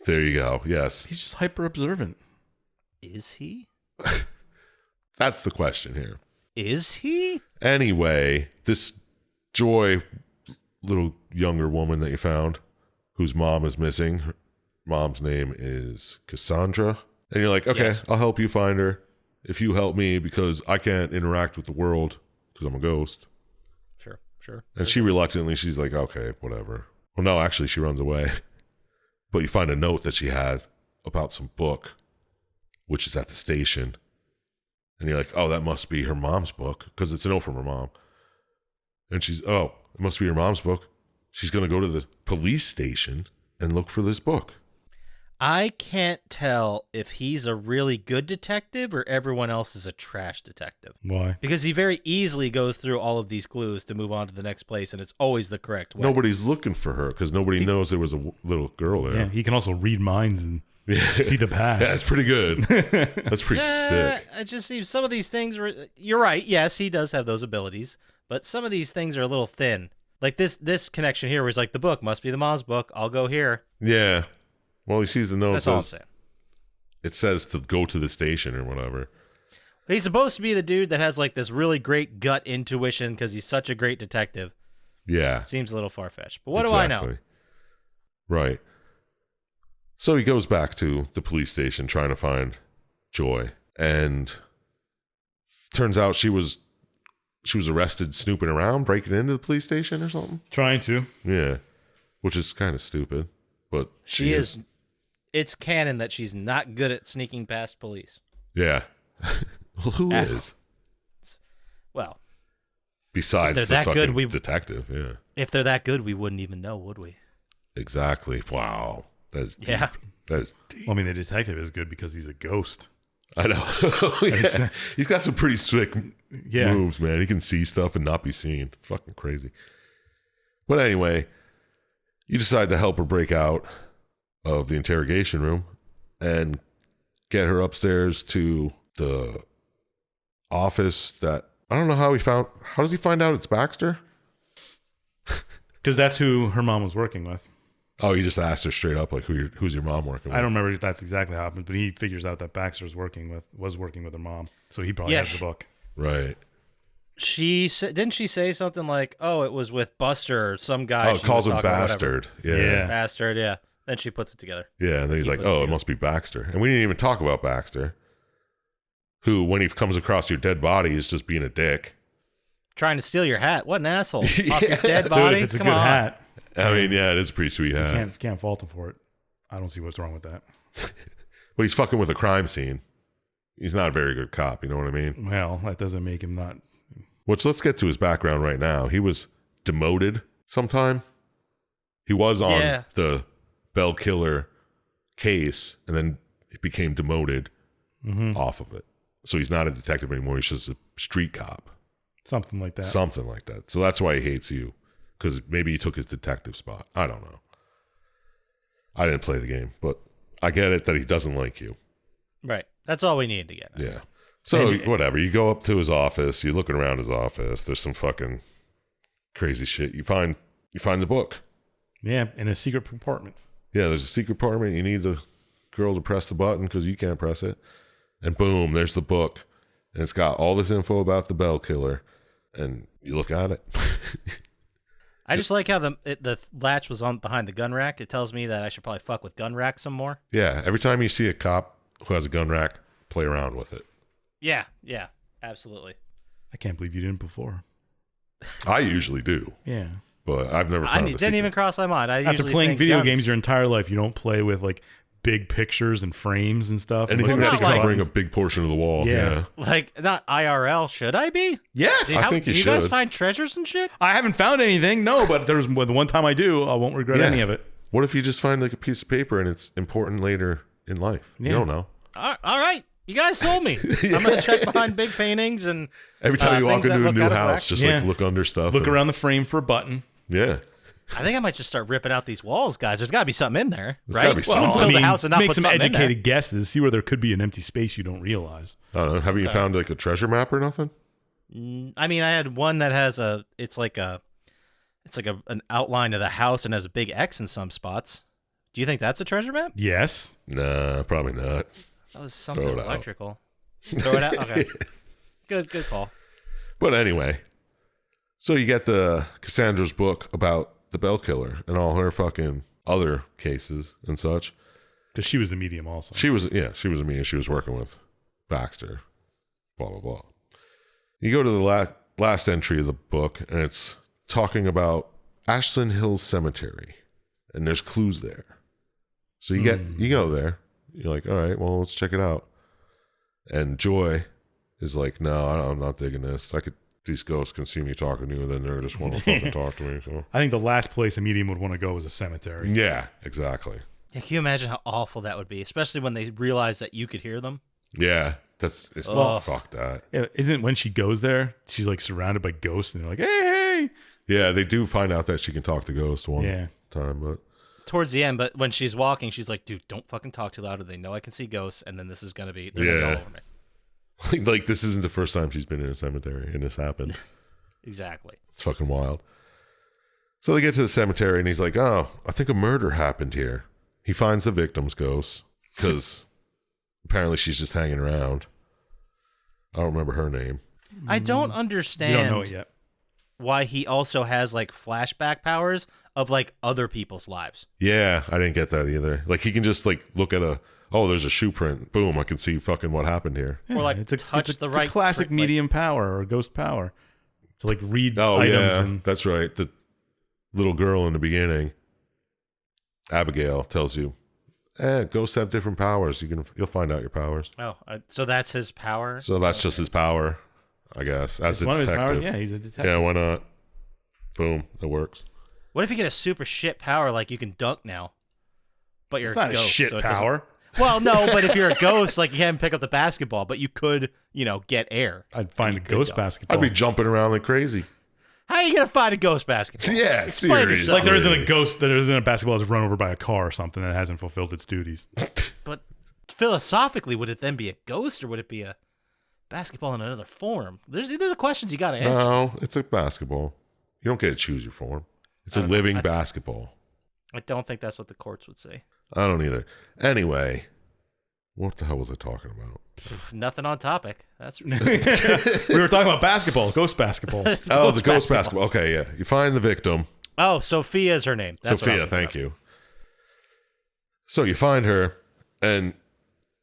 There you go. Yes. He's just hyper observant. Is he? That's the question here. Is he? Anyway, this Joy, little younger woman that you found, whose mom is missing, her mom's name is Cassandra. And you're like, okay, Yes. I'll help you find her if you help me because I can't interact with the world because I'm a ghost. Sure. And she reluctantly, she's like, okay, whatever. Well, no, actually, she runs away. But you find a note that she has about some book, which is at the station. And you're like, oh, that must be her mom's book because it's a note from her mom. And she's, oh, it must be her mom's book. She's going to go to the police station and look for this book. I can't tell if he's a really good detective or everyone else is a trash detective. Why? Because he very easily goes through all of these clues to move on to the next place, and it's always the correct way. Nobody's looking for her because nobody knows there was a little girl there. Yeah, he can also read minds and see the past. Yeah, that's pretty good. That's pretty sick. It just seems some of these things you're right. Yes, he does have those abilities, but some of these things are a little thin. Like this connection here, where he's like, the book must be the mom's book. I'll go here. Yeah. Well, he sees the note. That's all I'm saying. It says to go to the station or whatever. He's supposed to be the dude that has like this really great gut intuition because he's such a great detective. Yeah. Seems a little far-fetched. But what do I know? Right. So he goes back to the police station trying to find Joy. And turns out she was arrested snooping around, breaking into the police station or something. Trying to. Yeah. Which is kind of stupid. But She is. It's canon that she's not good at sneaking past police. Yeah. Well, who is? Well, Besides they're the that fucking good, detective. Yeah. if they're that good, we wouldn't even know, would we? Exactly. Wow. That is deep. Yeah. That is deep. Well, I mean, the detective is good because he's a ghost. I know. Yeah. He's got some pretty sick Yeah. moves, man. He can see stuff and not be seen. Fucking crazy. But anyway, you decide to help her break out of the interrogation room and get her upstairs to the office that I don't know how does he find out it's Baxter? Because that's who her mom was working with. Oh, he just asked her straight up, like, who's your mom working with? I don't remember if that's exactly how it happened, but he figures out that Baxter was working with her mom. So he probably Yeah. has the book. Right. Didn't she say something like, "Oh, it was with Buster or some guy"? Oh, she calls was him talking about, bastard. Yeah. Yeah. bastard. Yeah. Then she puts it together. Yeah. And then he's like, oh, it must be Baxter. And we didn't even talk about Baxter, who, when he comes across your dead body, is just being a dick. Trying to steal your hat. What an asshole! Off your dead Dude, body. if it's a Come good on. hat, I mean, yeah, it is a pretty sweet hat. can't fault him for it. I don't see what's wrong with that. But he's fucking with a crime scene. He's not a very good cop, you know what I mean? Well, that doesn't make him not. Which, let's get to his background right now. He was demoted sometime. He was on Yeah. the Bell Killer case, and then he became demoted off of it. So he's not a detective anymore. He's just a street cop. Something like that. Something like that. So that's why he hates you. Because maybe he took his detective spot. I don't know. I didn't play the game, but I get it that he doesn't like you. Right. That's all we need to get. Yeah. So whatever. You go up to his office. You're looking around his office. There's some fucking crazy shit. You find the book. Yeah, in a secret compartment. Yeah, there's a secret compartment. You need the girl to press the button because you can't press it. And boom, there's the book. And it's got all this info about the Bell Killer. And you look at it. I just like how the latch was on behind the gun rack. It tells me that I should probably fuck with gun rack some more. Yeah, every time you see a cop who has a gun rack, play around with it. Yeah, absolutely. I can't believe you didn't before. I usually do, Yeah. but I've never found a Didn't secret. even cross my mind. I After usually playing think video guns. games your entire life, you don't play with like big pictures and frames and stuff. Anything and, like, that's not like- covering a big portion of the wall. Yeah. Yeah. Like, not IRL. Should I be? Yes. I think you do you guys should. find treasures and shit? I haven't found anything. No, but the one time I do, I won't regret Yeah. any of it. What if you just find like a piece of paper and it's important later in life? You Yeah. don't know. All right. You guys sold me. I'm going to check behind big paintings and Every time you walk things that into a look new out of house, whack. just Yeah. like look under stuff. Look and- around the frame for a button. Yeah. I think I might just start ripping out these walls, guys. There's got to be something in there, There's gotta right? be Someone something. build a house and not make put some something in there. educated guesses. See where there could be an empty space you don't realize. I don't know. Haven't you found like a treasure map or nothing? I mean, I had one that has it's like an outline of the house and has a big X in some spots. Do you think that's a treasure map? Yes. Nah, probably not. That was something Throw it out. electrical. Throw it out? Okay. Good call. But anyway, so you get the Cassandra's book about the Bell Killer and all her fucking other cases and such. Because she was the medium also. She was a medium. She was working with Baxter. Blah blah blah. You go to the last entry of the book, and it's talking about Ashland Hills Cemetery, and there's clues there. So you go there. You're like, all right, well, let's check it out. And Joy is like, no, I'm not digging this. These ghosts can see me talking to you, and then they just want to fucking talk to me. So I think the last place a medium would want to go is a cemetery. yeah, exactly. Yeah, can you imagine how awful that would be, especially when they realize that you could hear them? Yeah, fuck that. Yeah, isn't when she goes there, she's like surrounded by ghosts, and they're like, hey. Yeah, they do find out that she can talk to ghosts one Yeah. time, but Towards the end, but when she's walking, she's like, dude, don't fucking talk too loud or they know I can see ghosts, and then this is going to be, they're going to go over me. like this isn't the first time she's been in a cemetery and this happened. Exactly. It's fucking wild. So they get to the cemetery and he's like, oh, I think a murder happened here. He finds the victim's ghost because apparently she's just hanging around. I don't remember her name. I don't You understand don't know it yet. why he also has like flashback powers of like other people's lives. Yeah, I didn't get that either. Like he can just like look at there's a shoe print. Boom, I can see fucking what happened here. Or like it's a right classic like- medium power or ghost power to like read Oh items. yeah, And that's right. The little girl in the beginning, Abigail, tells you, ghosts have different powers. You'll find out your powers. Oh, so that's his power? So that's just his power, I guess, as a one of his detective. powers, yeah, he's a detective. Yeah, why not? Boom, it works. What if you get a super shit power like you can dunk now? But you're It's not a ghost. a shit so it doesn't- power. Well, no, but if you're a ghost, like you can't pick up the basketball, but you could, get air. I'd find a You could ghost dunk. basketball. I'd be jumping around like crazy. How are you gonna find a ghost basketball? Yeah, Explain seriously. yourself. like there isn't a ghost, there isn't a basketball that's run over by a car or something that hasn't fulfilled its duties. But philosophically, would it then be a ghost or would it be a basketball in another form? There's the questions you gotta answer. No, it's a basketball. You don't get to choose your form. It's a living basketball. I don't think that's what the courts would say. I don't either. Anyway, what the hell was I talking about? Nothing on topic. That's We were talking about basketball, ghost basketball. Oh, the ghost basketballs. basketball. Okay, yeah. You find the victim. Oh, Sophia is her name. That's Sophia, thank you. So you find her, and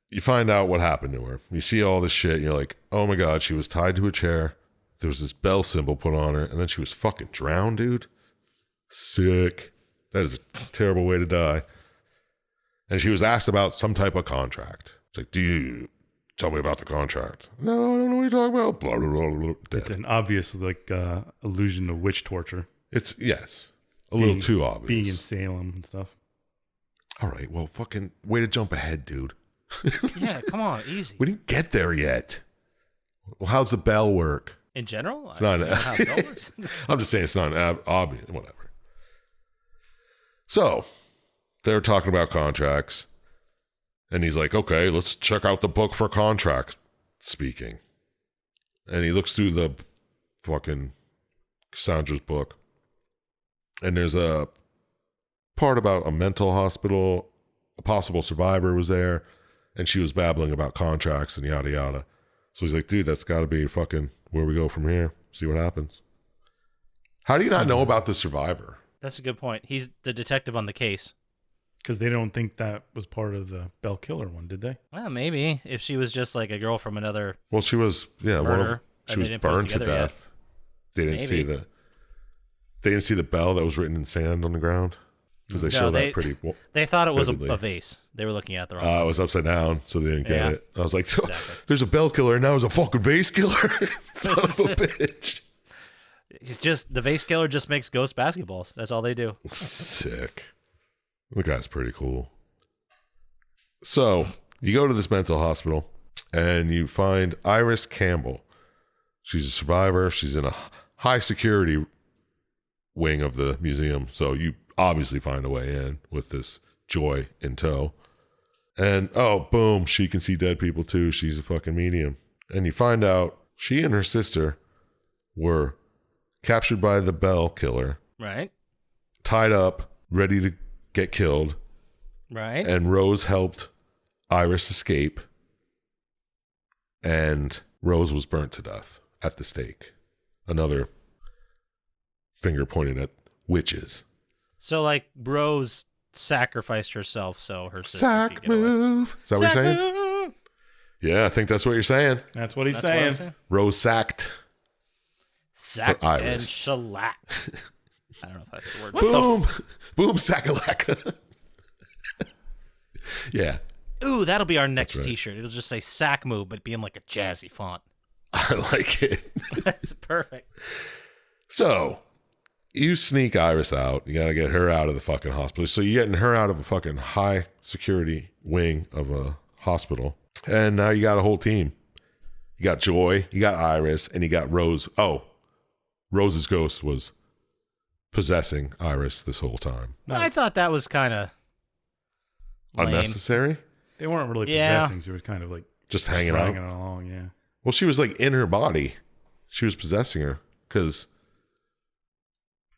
you find out what happened to her. You see all this shit, and you're like, oh my God, she was tied to a chair. There was this bell symbol put on her, and then she was fucking drowned, dude. Sick. That is a terrible way to die. And she was asked about some type of contract. It's like, do you tell me about the contract? No, I don't know what you're talking about. Blah, blah, blah, blah. It's Dead. an obvious allusion to witch torture. It's, yes, a little too obvious. Being in Salem and stuff. All right, well, fucking way to jump ahead, dude. Yeah, come on, easy. We didn't get there yet. Well, how's the bell work? In general, It's not I don't know how it works. I'm just saying it's not obvious. Whatever. So they're talking about contracts, and he's like, "Okay, let's check out the book for contract speaking." And he looks through the fucking Cassandra's book, and there's a part about a mental hospital. A possible survivor was there, and she was babbling about contracts and yada yada. So he's like, "Dude, that's got to be fucking where we go from here. See what happens." How do you not know about the survivor? That's a good point. He's the detective on the case. Because they don't think that was part of the Bell Killer one, did they? Well, maybe if she was just like a girl from another. Well, she was, yeah, Murder, she and was they didn't put it burned to together yet. death. They didn't see Maybe. they didn't see the bell that was written in sand on the ground because they No, show they- that pretty. Well, They thought it was Vividly. a vase. They were looking at the wrong. it was upside down, so they didn't get Yeah. it. I was like, Exactly. "There's a bell killer, and now there's a fucking vase killer." Son of a bitch. He's just the vase killer. Just makes ghost basketballs. That's all they do. Sick. The guy's pretty cool. So you go to this mental hospital, and you find Iris Campbell. She's a survivor. She's in a high security wing of the museum. So you obviously find a way in with this Joy in tow. And oh, boom, she can see dead people too. She's a fucking medium. And you find out she and her sister were captured by the Bell Killer, Right. tied up, ready to get killed. Right. And Rose helped Iris escape. And Rose was burnt to death at the stake. Another finger pointed at witches. So, like, Rose sacrificed herself so her sister Sack could get away. move. Is that what you're saying? Move. Yeah, I think that's what you're saying. That's what he's That's what I'm saying. saying. Rose sacked. Sack For Iris. and shellac. I don't know if that's the word. Boom. Boom, sackalacka. Yeah. Ooh, that'll be our next right. T-shirt. It'll just say "sack move," but be in like a jazzy font. I like it. Perfect. So, you sneak Iris out. You got to get her out of the fucking hospital. So, you're getting her out of a fucking high security wing of a hospital. And now you got a whole team. You got Joy, you got Iris, and you got Rose. Oh, Rose's ghost was possessing Iris this whole time. I thought that was kind of Unnecessary? They weren't really Yeah. possessing. She was kind of like Just hanging out. dragging along. Yeah. Well, she was like in her body. She was possessing her because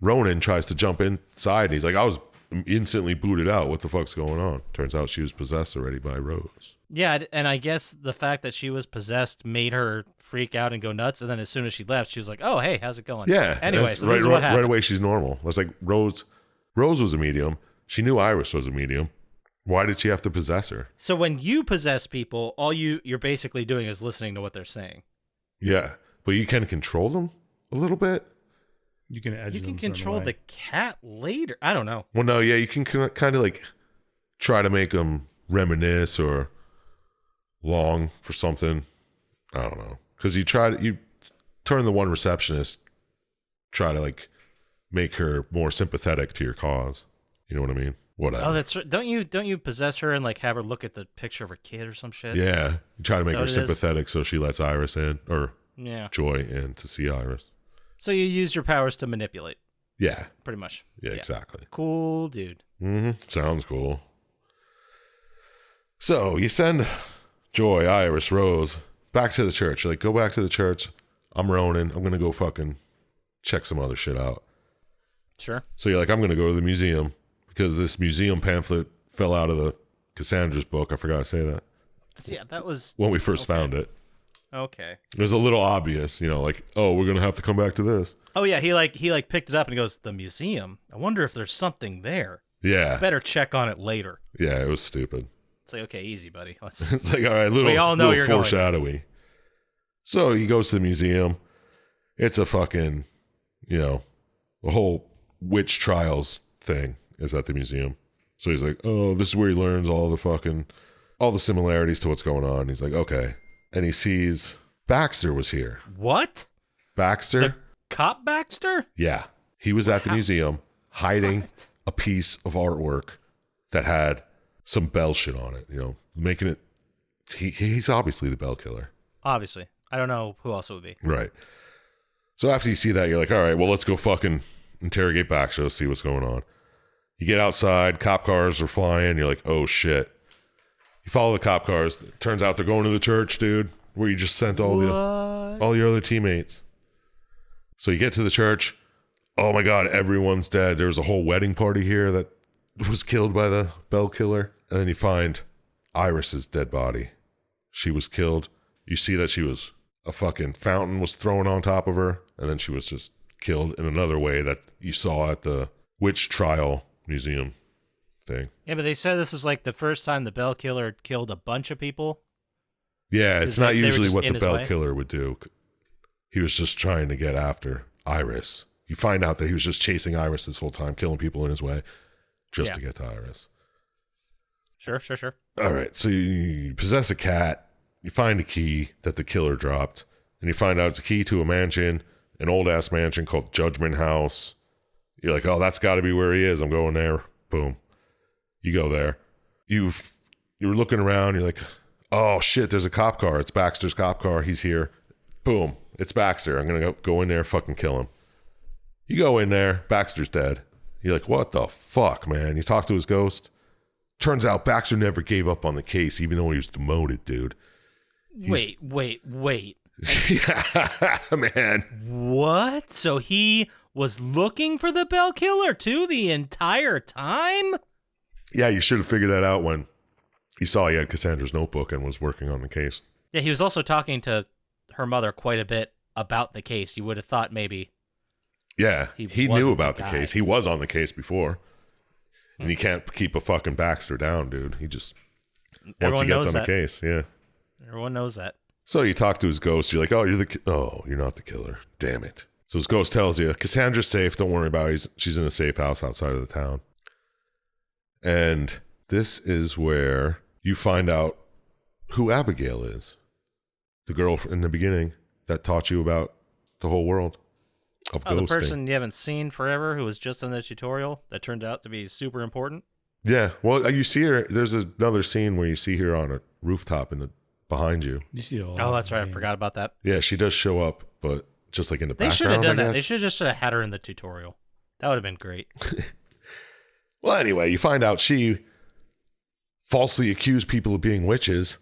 Ronan tries to jump inside and he's like, I was instantly booted out. What the fuck's going on? Turns out she was possessed already by Rose. Yeah, and I guess the fact that she was possessed made her freak out and go nuts. And then as soon as she left, she was like, "Oh, hey, how's it going?" Yeah. Anyway, that's so this is what happened. right away, she's normal. It's like Rose was a medium. She knew Iris was a medium. Why did she have to possess her? So when you possess people, all you're basically doing is listening to what they're saying. Yeah. But you can control them a little bit. You can edge You can them a certain control way. the cat later. I don't know. Well, no, yeah, you can kind of like try to make them reminisce or long for something. I don't know. Because you turn the one receptionist, try to like make her more sympathetic to your cause. You know what I mean? Whatever. Oh, that's don't you possess her and like have her look at the picture of her kid or some shit? Yeah. You try to make So her it is. sympathetic so she lets Iris in or Yeah. Joy in to see Iris. So you use your powers to manipulate, Yeah. pretty much. Yeah, exactly. Cool, dude. Sounds cool. So you send Joy, Iris, Rose back to the church. You're like, go back to the church. I'm Ronan. I'm going to go fucking check some other shit out. Sure. So you're like, I'm going to go to the museum because this museum pamphlet fell out of the Cassandra's book. I forgot to say that Yeah, that was when we first found it. okay. It was a little obvious, like, oh, we're going to have to come back to this. Oh yeah, he picked it up and he goes, "The museum. I wonder if there's something there. Yeah. Better check on it later." Yeah, it was stupid. It's like, okay, easy, buddy. Let's. It's like, all right, We all know little you're going. foreshadowy. So he goes to the museum. It's a fucking, the whole witch trials thing is at the museum. So he's like, oh, this is where he learns all the similarities to what's going on. He's like, okay. And he sees Baxter was here. What? Baxter? The cop Baxter? Yeah. He was at the museum hiding What? a piece of artwork that had some Bell shit on it, making it. He's obviously the Bell killer. Obviously, I don't know who else it would be. Right. So after you see that, you're like, all right, well, let's go fucking interrogate Baxter, see what's going on. You get outside, cop cars are flying. You're like, oh shit. You follow the cop cars. It turns out they're going to the church, dude, where you just sent all your other teammates. So you get to the church. Oh my God, everyone's dead. There was a whole wedding party here that was killed by the Bell killer. And then you find Iris's dead body. She was killed. You see that a fucking fountain was thrown on top of her. And then she was just killed in another way that you saw at the witch trial museum thing. Yeah, but they said this was like the first time the Bell Killer killed a bunch of people. Yeah, it's not they were usually just what in the his Bell way? killer would do. He was just trying to get after Iris. You find out that he was just chasing Iris this whole time, killing people in his way just to get to Iris. Sure. All right, so you possess a cat. You find a key that the killer dropped. And you find out it's a key to a mansion, an old-ass mansion called Judgment House. You're like, oh, that's got to be where he is. I'm going there. Boom. You go there. You're looking around. You're like, oh, shit, there's a cop car. It's Baxter's cop car. He's here. Boom. It's Baxter. I'm going to go in there, fucking kill him. You go in there, Baxter's dead. You're like, what the fuck, man? You talk to his ghost. Turns out Baxter never gave up on the case, even though he was demoted, dude. Wait. Yeah, man. What? So he was looking for the Bell Killer too the entire time? Yeah, you should have figured that out when he saw he had Cassandra's notebook and was working on the case. Yeah, he was also talking to her mother quite a bit about the case. You would have thought maybe. Yeah, he knew wasn't about the the guy. case. He was on the case before. And you can't keep a fucking Baxter down, dude. He just, once Everyone he gets knows on that. the case, yeah. Everyone knows that. So you talk to his ghost. You're like, oh, you're not the killer. Damn it. So his ghost tells you, Cassandra's safe. Don't worry about it. She's in a safe house outside of the town. And this is where you find out who Abigail is. The girl in the beginning that taught you about the whole world of Oh, the ghosting. person you haven't seen forever who was just in the tutorial that turned out to be super important? Yeah. Well, you see her. There's another scene where you see her on a rooftop behind you. You see a lot Oh, that's right. I of- forgot about that. Yeah, she does show up, but just like in the They should background, have done I that. They guess. should have just had her in the tutorial. That would have been great. Well, anyway, you find out she falsely accused people of being witches,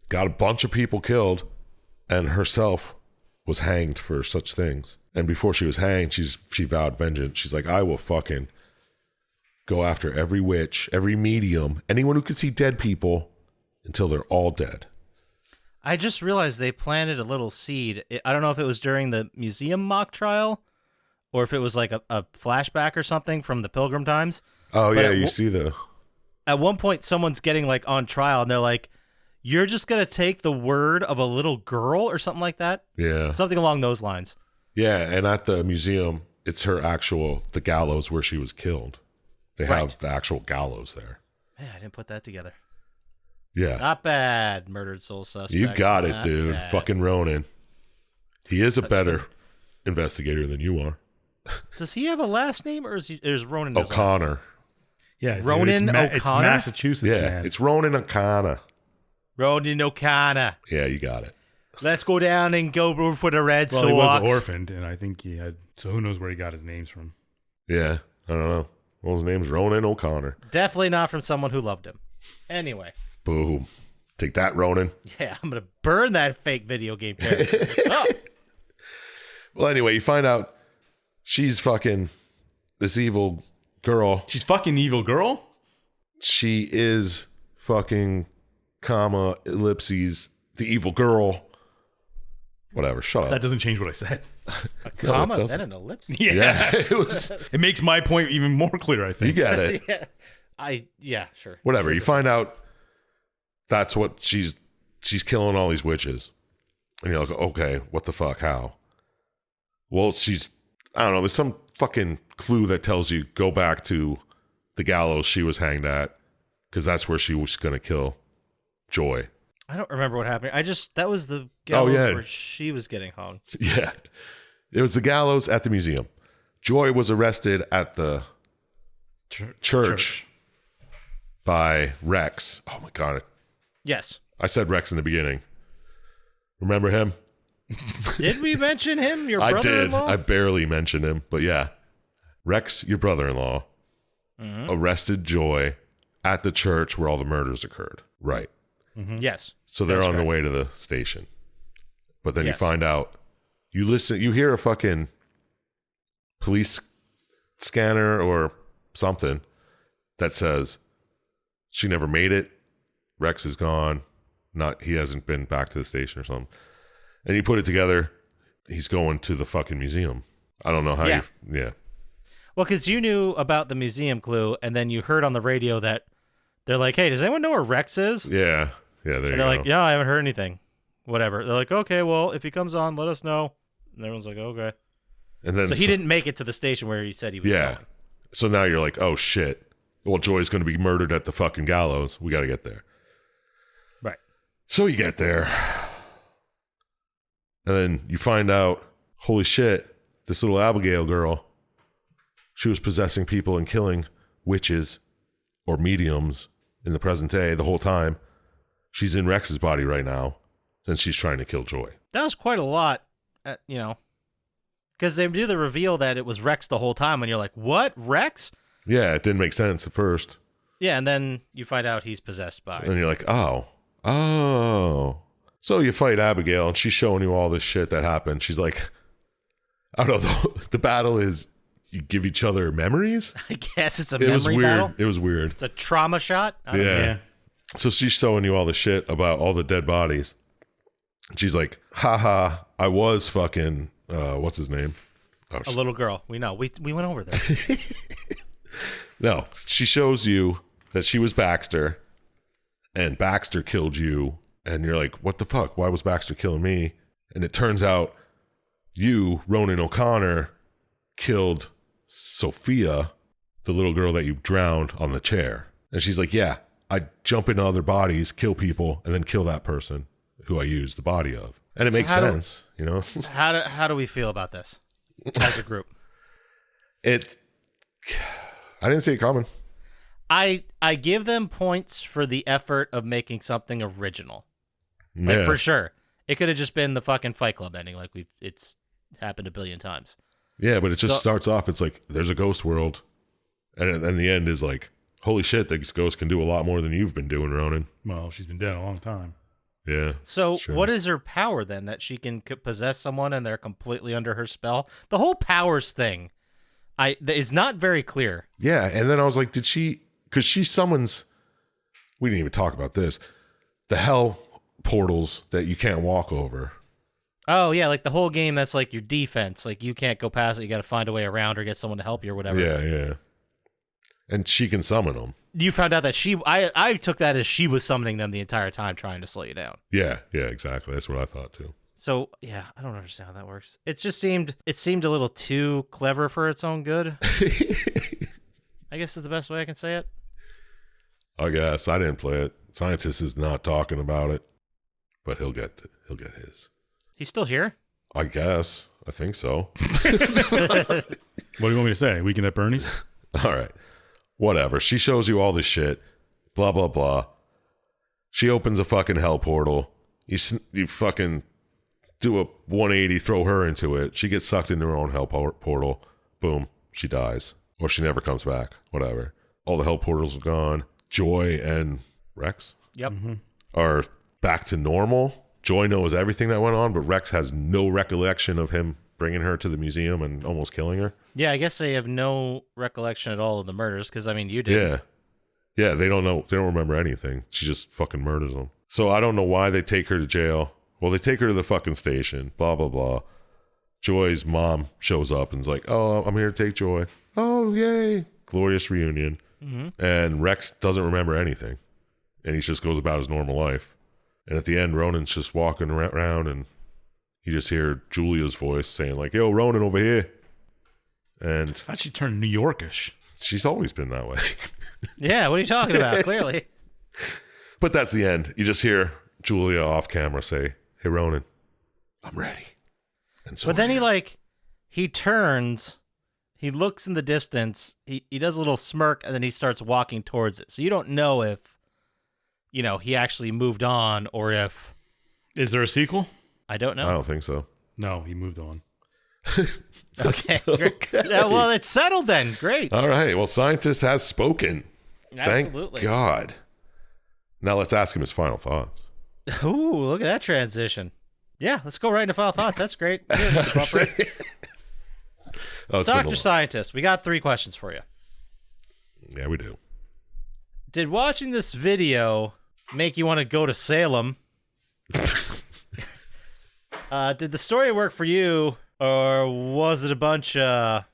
got a bunch of people killed, and herself was hanged for such things. And before she was hanged, she vowed vengeance. She's like, I will fucking go after every witch, every medium, anyone who can see dead people until they're all dead. I just realized they planted a little seed. I don't know if it was during the museum mock trial or if it was like a flashback or something from the Pilgrim times. Oh, But yeah, at you wo- see the... At one point, someone's getting like on trial and they're like, you're just going to take the word of a little girl or something like that? Yeah. Something along those lines. Yeah, and at the museum, it's the gallows where she was killed. They Right. have the actual gallows there. Yeah, I didn't put that together. Yeah. Not bad, murdered soul suspect. You got it, Not dude. bad. Fucking Ronan. He is a better investigator than you are. Does he have a last name or is Ronan his last name? O'Connor. Yeah, dude, Ronan it's it's O'Connor? Massachusetts, Yeah, man. it's Ronan O'Connor. Ronan O'Connor. Yeah, you got it. Let's go down and go for the Red well, Sox. he was orphaned, and I think he had. So who knows where he got his names from? Yeah, I don't know. Well, his name's Ronan O'Connor. Definitely not from someone who loved him. Anyway, Boom. Take that, Ronan. yeah, I'm gonna burn that fake video game character. Oh, Well, anyway, you find out she's fucking this evil girl. She's fucking evil girl. She is fucking, comma, ellipses, the evil girl. Whatever, shut up. That doesn't change what I said. a comma, doesn't. then an ellipse. Yeah, it was. It makes my point even more clear, I You think. got it. Yeah, sure. Whatever. You find out that's what she's killing all these witches. And you're like, okay, what the fuck? How? Well, I don't know, there's some fucking clue that tells you go back to the gallows she was hanged at, because that's where she was going to kill Joy. I don't remember what happened. That was the gallows yeah. where she was getting hung. Yeah. It was the gallows at the museum. Joy was arrested at the church by Rex. Oh my God. Yes. I said Rex in the beginning. Remember him? Did we mention him? Your I did. brother-in-law? I barely mentioned him, but yeah. Rex, your brother-in-law, arrested Joy at the church where all the murders occurred. Right. Yes. So they're That's on the correct. way to the station. But then you Yes. find out, you hear a fucking police scanner or something that says she never made it. Rex is gone. He hasn't been back to the station or something. And you put it together, he's going to the fucking museum. I don't know how Yeah. yeah. Well, because you knew about the museum clue, and then you heard on the radio that they're like, hey, does anyone know where Rex is? Yeah. Yeah, there you And go. they're like, yeah, I haven't heard anything. Whatever. They're like, okay, well, if he comes on, let us know. And everyone's like, okay. And then So he didn't make it to the station where he said he was Yeah. going. So now you're like, oh shit. Well, Joy's going to be murdered at the fucking gallows. We got to get there. Right. So you get there. And then you find out, holy shit, this little Abigail girl, she was possessing people and killing witches or mediums in the present day the whole time. She's in Rex's body right now, and she's trying to kill Joy. That was quite a lot, Because they do the reveal that it was Rex the whole time, and you're like, what? Rex? Yeah, it didn't make sense at first. Yeah, and then you find out he's possessed by. And you're like, oh. So you fight Abigail, and she's showing you all this shit that happened. She's like, I don't know, the battle is you give each other memories? I guess it's a It memory was weird. battle. It was weird. It's a trauma shot. I don't know. Yeah. So she's showing you all the shit about all the dead bodies. She's like, haha, I was fucking, what's his name? Oh, A little girl. We know. We went over there. No, she shows you that she was Baxter, and Baxter killed you, and you're like, what the fuck? Why was Baxter killing me? And it turns out you, Ronan O'Connor, killed Sophia, the little girl that you drowned on the chair. And she's like, yeah, I jump into other bodies, kill people, and then kill that person who I used the body of. And it makes sense, you know? How do we feel about this as a group? I didn't see it coming. I give them points for the effort of making something original. Yeah. For sure. It could have just been the fucking Fight Club ending, like it's happened a billion times. Yeah, but it just starts off, it's like, there's a ghost world. And then the end is like, holy shit, this ghost can do a lot more than you've been doing, Ronan. Well, she's been dead a long time. Yeah. So sure. what is her power then, that she can possess someone and they're completely under her spell? The whole powers thing is not very clear. Yeah, and then I was like, did she, because she summons, we didn't even talk about this, the hell portals that you can't walk over. Oh, yeah, like the whole game that's like your defense. Like you can't go past it. You got to find a way around or get someone to help you or whatever. Yeah. And she can summon them. You found out that I took that as she was summoning them the entire time trying to slow you down. Yeah, exactly. That's what I thought too. So, yeah, I don't understand how that works. It seemed a little too clever for its own good. I guess is the best way I can say it. I guess I didn't play it. Syintist is not talking about it, but he'll get his. He's still here? I guess. I think so. What do you want me to say? Weekend at Bernie's? All right. Whatever. She shows you all this shit. Blah, blah, blah. She opens a fucking hell portal. You fucking do a 180, throw her into it. She gets sucked into her own hell portal. Boom. She dies. Or she never comes back. Whatever. All the hell portals are gone. Joy and Rex Yep. are back to normal. Joy knows everything that went on, but Rex has no recollection of him bringing her to the museum and almost killing her. Yeah, I guess they have no recollection at all of the murders, because, I mean, you did. Yeah, they don't know. They don't remember anything. She just fucking murders them. So I don't know why they take her to jail. Well, they take her to the fucking station. Blah, blah, blah. Joy's mom shows up and's like, oh, I'm here to take Joy. Oh, yay. Glorious reunion. Mm-hmm. And Rex doesn't remember anything. And he just goes about his normal life. And at the end, Ronan's just walking around and you just hear Julia's voice saying like, yo, Ronan over here. And How'd she turn New Yorkish? she's always been that way. Yeah, what are you talking about? Clearly. But that's the end. You just hear Julia off camera say, hey, Ronan, I'm ready. And so But then he turns, he looks in the distance, he does a little smirk, and then he starts walking towards it. So you don't know if, he actually moved on or if... Is there a sequel? I don't know. I don't think so. No, he moved on. Okay. Great. Yeah, well, it's settled then. Great. All right. Well, Syintist has spoken. Absolutely. Thank God. Now let's ask him his final thoughts. Ooh, look at that transition. Yeah, let's go right into final thoughts. That's great. Here, Mr. Buffer. Oh, it's Dr. been a- Syintist, we got 3 questions for you. Yeah, we do. Did watching this video make you want to go to Salem? Did the story work for you, or was it a bunch of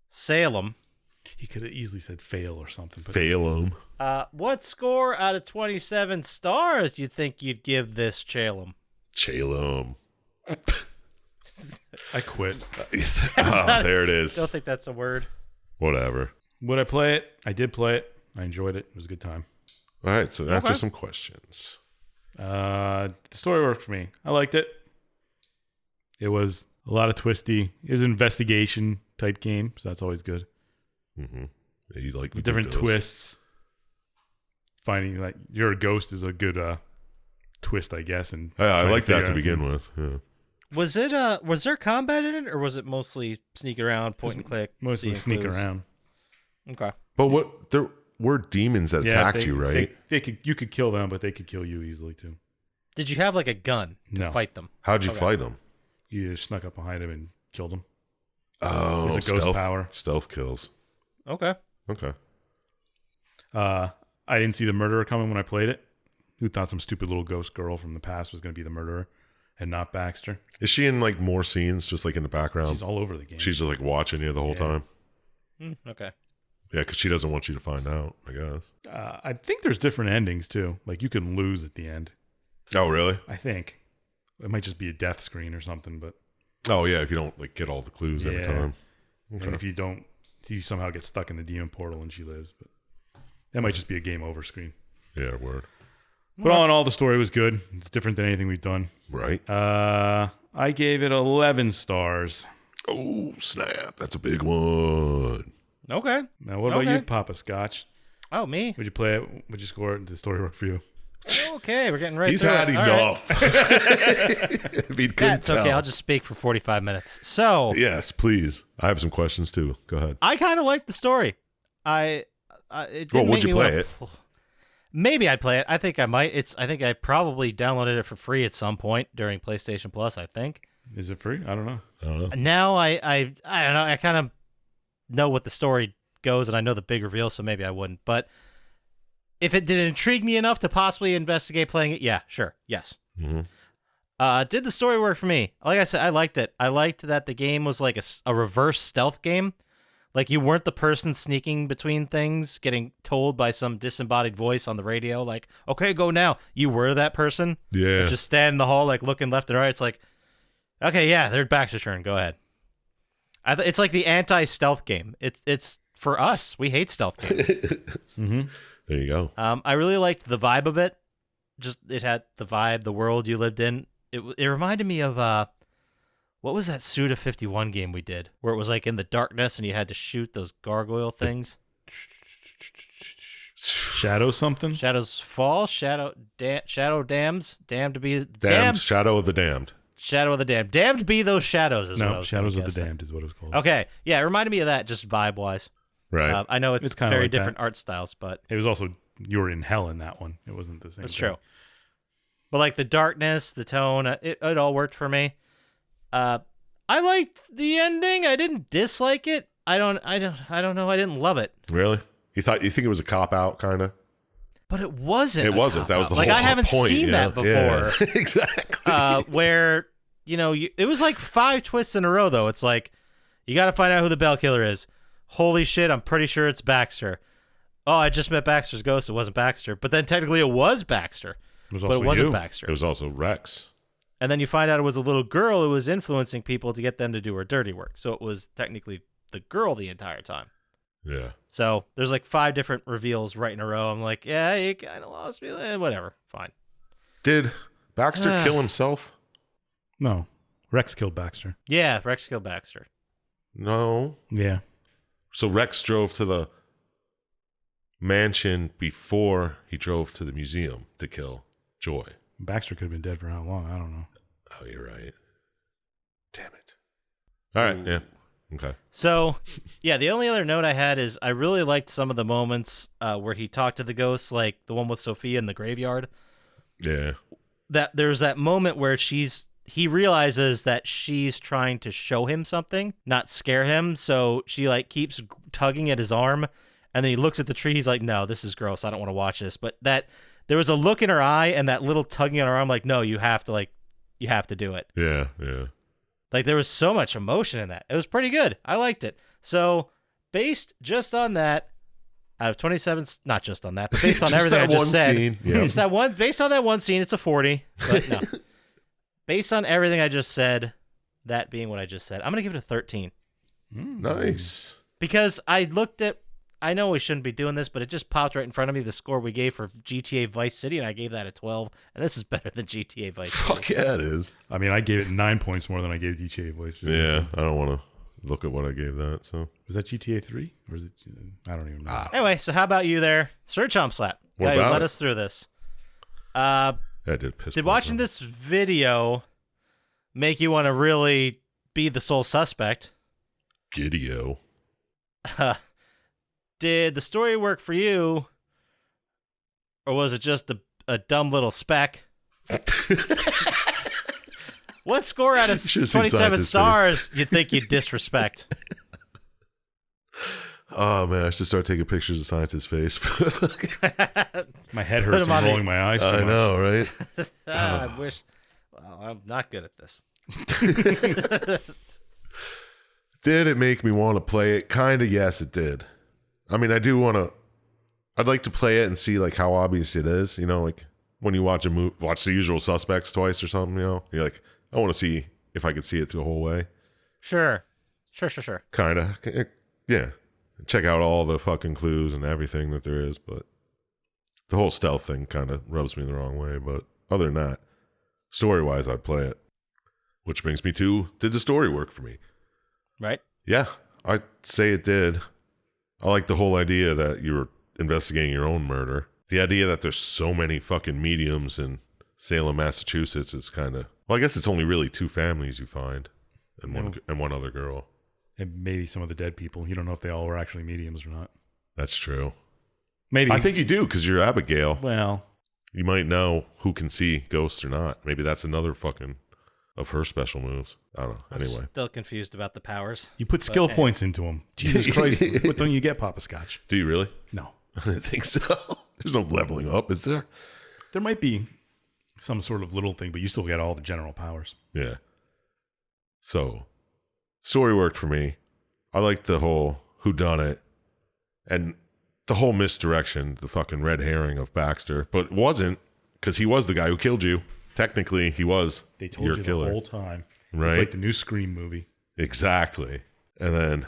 Salem? He could have easily said fail or something. But Fail him. What score out of 27 stars do you think you'd give this Chalem? Chalem. I quit. There it is. Don't think that's a word. Whatever. Would I play it? I did play it. I enjoyed it. It was a good time. All right. So after Okay. some questions. The story worked for me. I liked it. It was a lot of twisty. It was an investigation type game, so that's always good. Mm-hmm. Yeah, you like the Different dose. twists. Finding like you're a ghost is a good twist, I guess. And Yeah, I trying like that to figure out- begin with. Yeah. Was there combat in it, or was it mostly sneak around, point and click? Mostly seeing sneak clues? around. Okay. But there were demons that attacked you, right? You could kill them, but they could kill you easily too. Did you have like a gun to No. fight them? How'd you Okay. fight them? You just snuck up behind them and killed them. Oh, There's a ghost power. Stealth kills. Okay. Okay. I didn't see the murderer coming when I played it. Who thought some stupid little ghost girl from the past was going to be the murderer and not Baxter? Is she in like more scenes, just like in the background? She's all over the game. She's just like watching you the whole time. Okay. Yeah, because she doesn't want you to find out, I guess. I think there's different endings too. Like you can lose at the end. Oh, really? I think it might just be a death screen or something. But Oh, yeah, if you don't like get all the clues every Yeah. time. and if you don't, you somehow get stuck in the demon portal and she lives. But that might just be a game over screen. Yeah, word. But all in all, the story was good. It's different than anything we've done. Right. I gave it 11 stars. Oh, snap. That's a big one. Okay. Now, what about Okay. you, Poppascotch? Oh, me. Would you play it? Would you score it? Did the story work for you? Okay, we're getting right He's through had it. All right. enough. If he couldn't That's okay. tell. I'll just speak for 45 minutes. So, Yes, please. I have some questions too. Go ahead. I kind of liked the story. It didn't Well, would make you me play wanna- it? Maybe I'd play it. I think I might. I think I probably downloaded it for free at some point during PlayStation Plus, I think. Is it free? I don't know. I don't know. Now I don't know. I kind of know what the story goes, and I know the big reveal, so maybe I wouldn't. But if it did intrigue me enough to possibly investigate playing it, yeah, sure, yes. Mm-hmm. Did the story work for me? Like I said, I liked it. I liked that the game was like a reverse stealth game. Like you weren't the person sneaking between things, getting told by some disembodied voice on the radio, like, okay, go now. You were that person. Yeah. Just stand in the hall, like looking left and right. It's like, okay, yeah, there's Baxter's turn. Go ahead. It's like the anti-stealth game. It's for us. We hate stealth games. Mm-hmm. There you go. I really liked the vibe of it. Just it had the vibe, the world you lived in. It reminded me of what was that Suda 51 game we did where it was like in the darkness and you had to shoot those gargoyle things? Shadow something? Shadows Fall, Shadow Dams, Damned to be Damned. Shadow of the Damned. Shadow of the Damned. Damned be those shadows is what I No, was Shadows gonna of the guess. Damned is what it was called. Okay, yeah, it reminded me of that just vibe wise. Right. I know it's kinda very like that. different art styles, but It was also, you were in hell in that one. It wasn't the same that's thing. true. But like the darkness, the tone, it all worked for me. I liked the ending. I didn't dislike it. I don't know. I didn't love it. Really? You think it was a cop out kind of? But it wasn't. It wasn't. That was the like whole I haven't point, seen yeah. that before. Yeah. Exactly. Where it was like 5 twists in a row though. It's like you got to find out who the bell killer is. Holy shit! I'm pretty sure it's Baxter. Oh, I just met Baxter's ghost. It wasn't Baxter, but then technically it was Baxter, It was but also it wasn't you. Baxter. It was also Rex. And then you find out it was a little girl who was influencing people to get them to do her dirty work. So it was technically the girl the entire time. Yeah. So there's like 5 different reveals right in a row. I'm like, yeah, you kind of lost me. Whatever, fine. Did Baxter kill himself? No. Rex killed Baxter. Yeah, Rex killed Baxter. No. Yeah. So Rex drove to the mansion before he drove to the museum to kill Joy. Baxter could have been dead for how long? I don't know. Oh, you're right. Damn it. All right. Yeah. Okay. So, yeah, the only other note I had is I really liked some of the moments where he talked to the ghosts, like the one with Sophia in the graveyard. Yeah. That there's that moment where he realizes that she's trying to show him something, not scare him. So she like keeps tugging at his arm, and then he looks at the tree. He's like, "No, this is gross. I don't want to watch this." But there was a look in her eye and that little tugging on her arm, like, "No, you have to do it." Yeah. Yeah. Like there was so much emotion in that. It was pretty good. I liked it. So based just on that, out of 27, not just on that, but based on Just everything I that just one said, scene, yeah. just that one. Based on that one scene, it's a 40. But no, based on everything I just said, that being what I just said, I'm gonna give it a 13 Nice. because I looked at. I know we shouldn't be doing this, but it just popped right in front of me the score we gave for GTA Vice City, and I gave that a 12. And this is better than GTA Vice City. Fuck yeah, it is. I mean, I gave it 9 points more than I gave GTA Voice. Yeah. I don't want to look at what I gave that. So Was that GTA 3? Or was it? I don't even know. Anyway, so how about you there, Sir Chump Slap? What Guy who about led it? us through this. that did piss me Did watching off. this video make you want to really be the sole suspect. Giddy-o. Did the story work for you, or was it just a dumb little speck? What score out of Should've seen 27 Syintist's stars you think you disrespect? Oh, man, I should start taking pictures of Syintist's face. My head Put hurts 'em from on the- rolling my eyes too I much. know, right? I wish. Well, I'm not good at this. Did it make me want to play it? Kind of, yes, it did. I mean, I do want to. I'd like to play it and see like how obvious it is. You know, like when you watch a movie, watch The Usual Suspects twice or something. You know, you're like, I want to see if I could see it through the whole way. Sure. Kind of, yeah. Check out all the fucking clues and everything that there is, but the whole stealth thing kind of rubs me the wrong way. But other than that, story-wise, I'd play it. Which brings me to, did the story work for me? Right? Yeah, I'd say it did. I like the whole idea that you're investigating your own murder. The idea that there's so many fucking mediums in Salem, Massachusetts is kind of... Well, I guess it's only really 2 families you find and one other girl. And maybe some of the dead people. You don't know if they all were actually mediums or not. That's true. Maybe. I think you do because you're Abigail. Well, You might know who can see ghosts or not. Maybe that's another fucking of her special moves. I don't know. I'm Anyway. still confused about the powers. you put skill points into them. Jesus Christ. What don't you get, Poppascotch? Do you really? No. I didn't think so. There's no leveling up, is there? There might be some sort of little thing, but you still get all the general powers. Yeah. So, story worked for me. I liked the whole whodunit and the whole misdirection, the fucking red herring of Baxter. But it wasn't, because he was the guy who killed you. Technically, he was They told your you killer. the whole time. Right? It's like the new Scream movie. Exactly. And then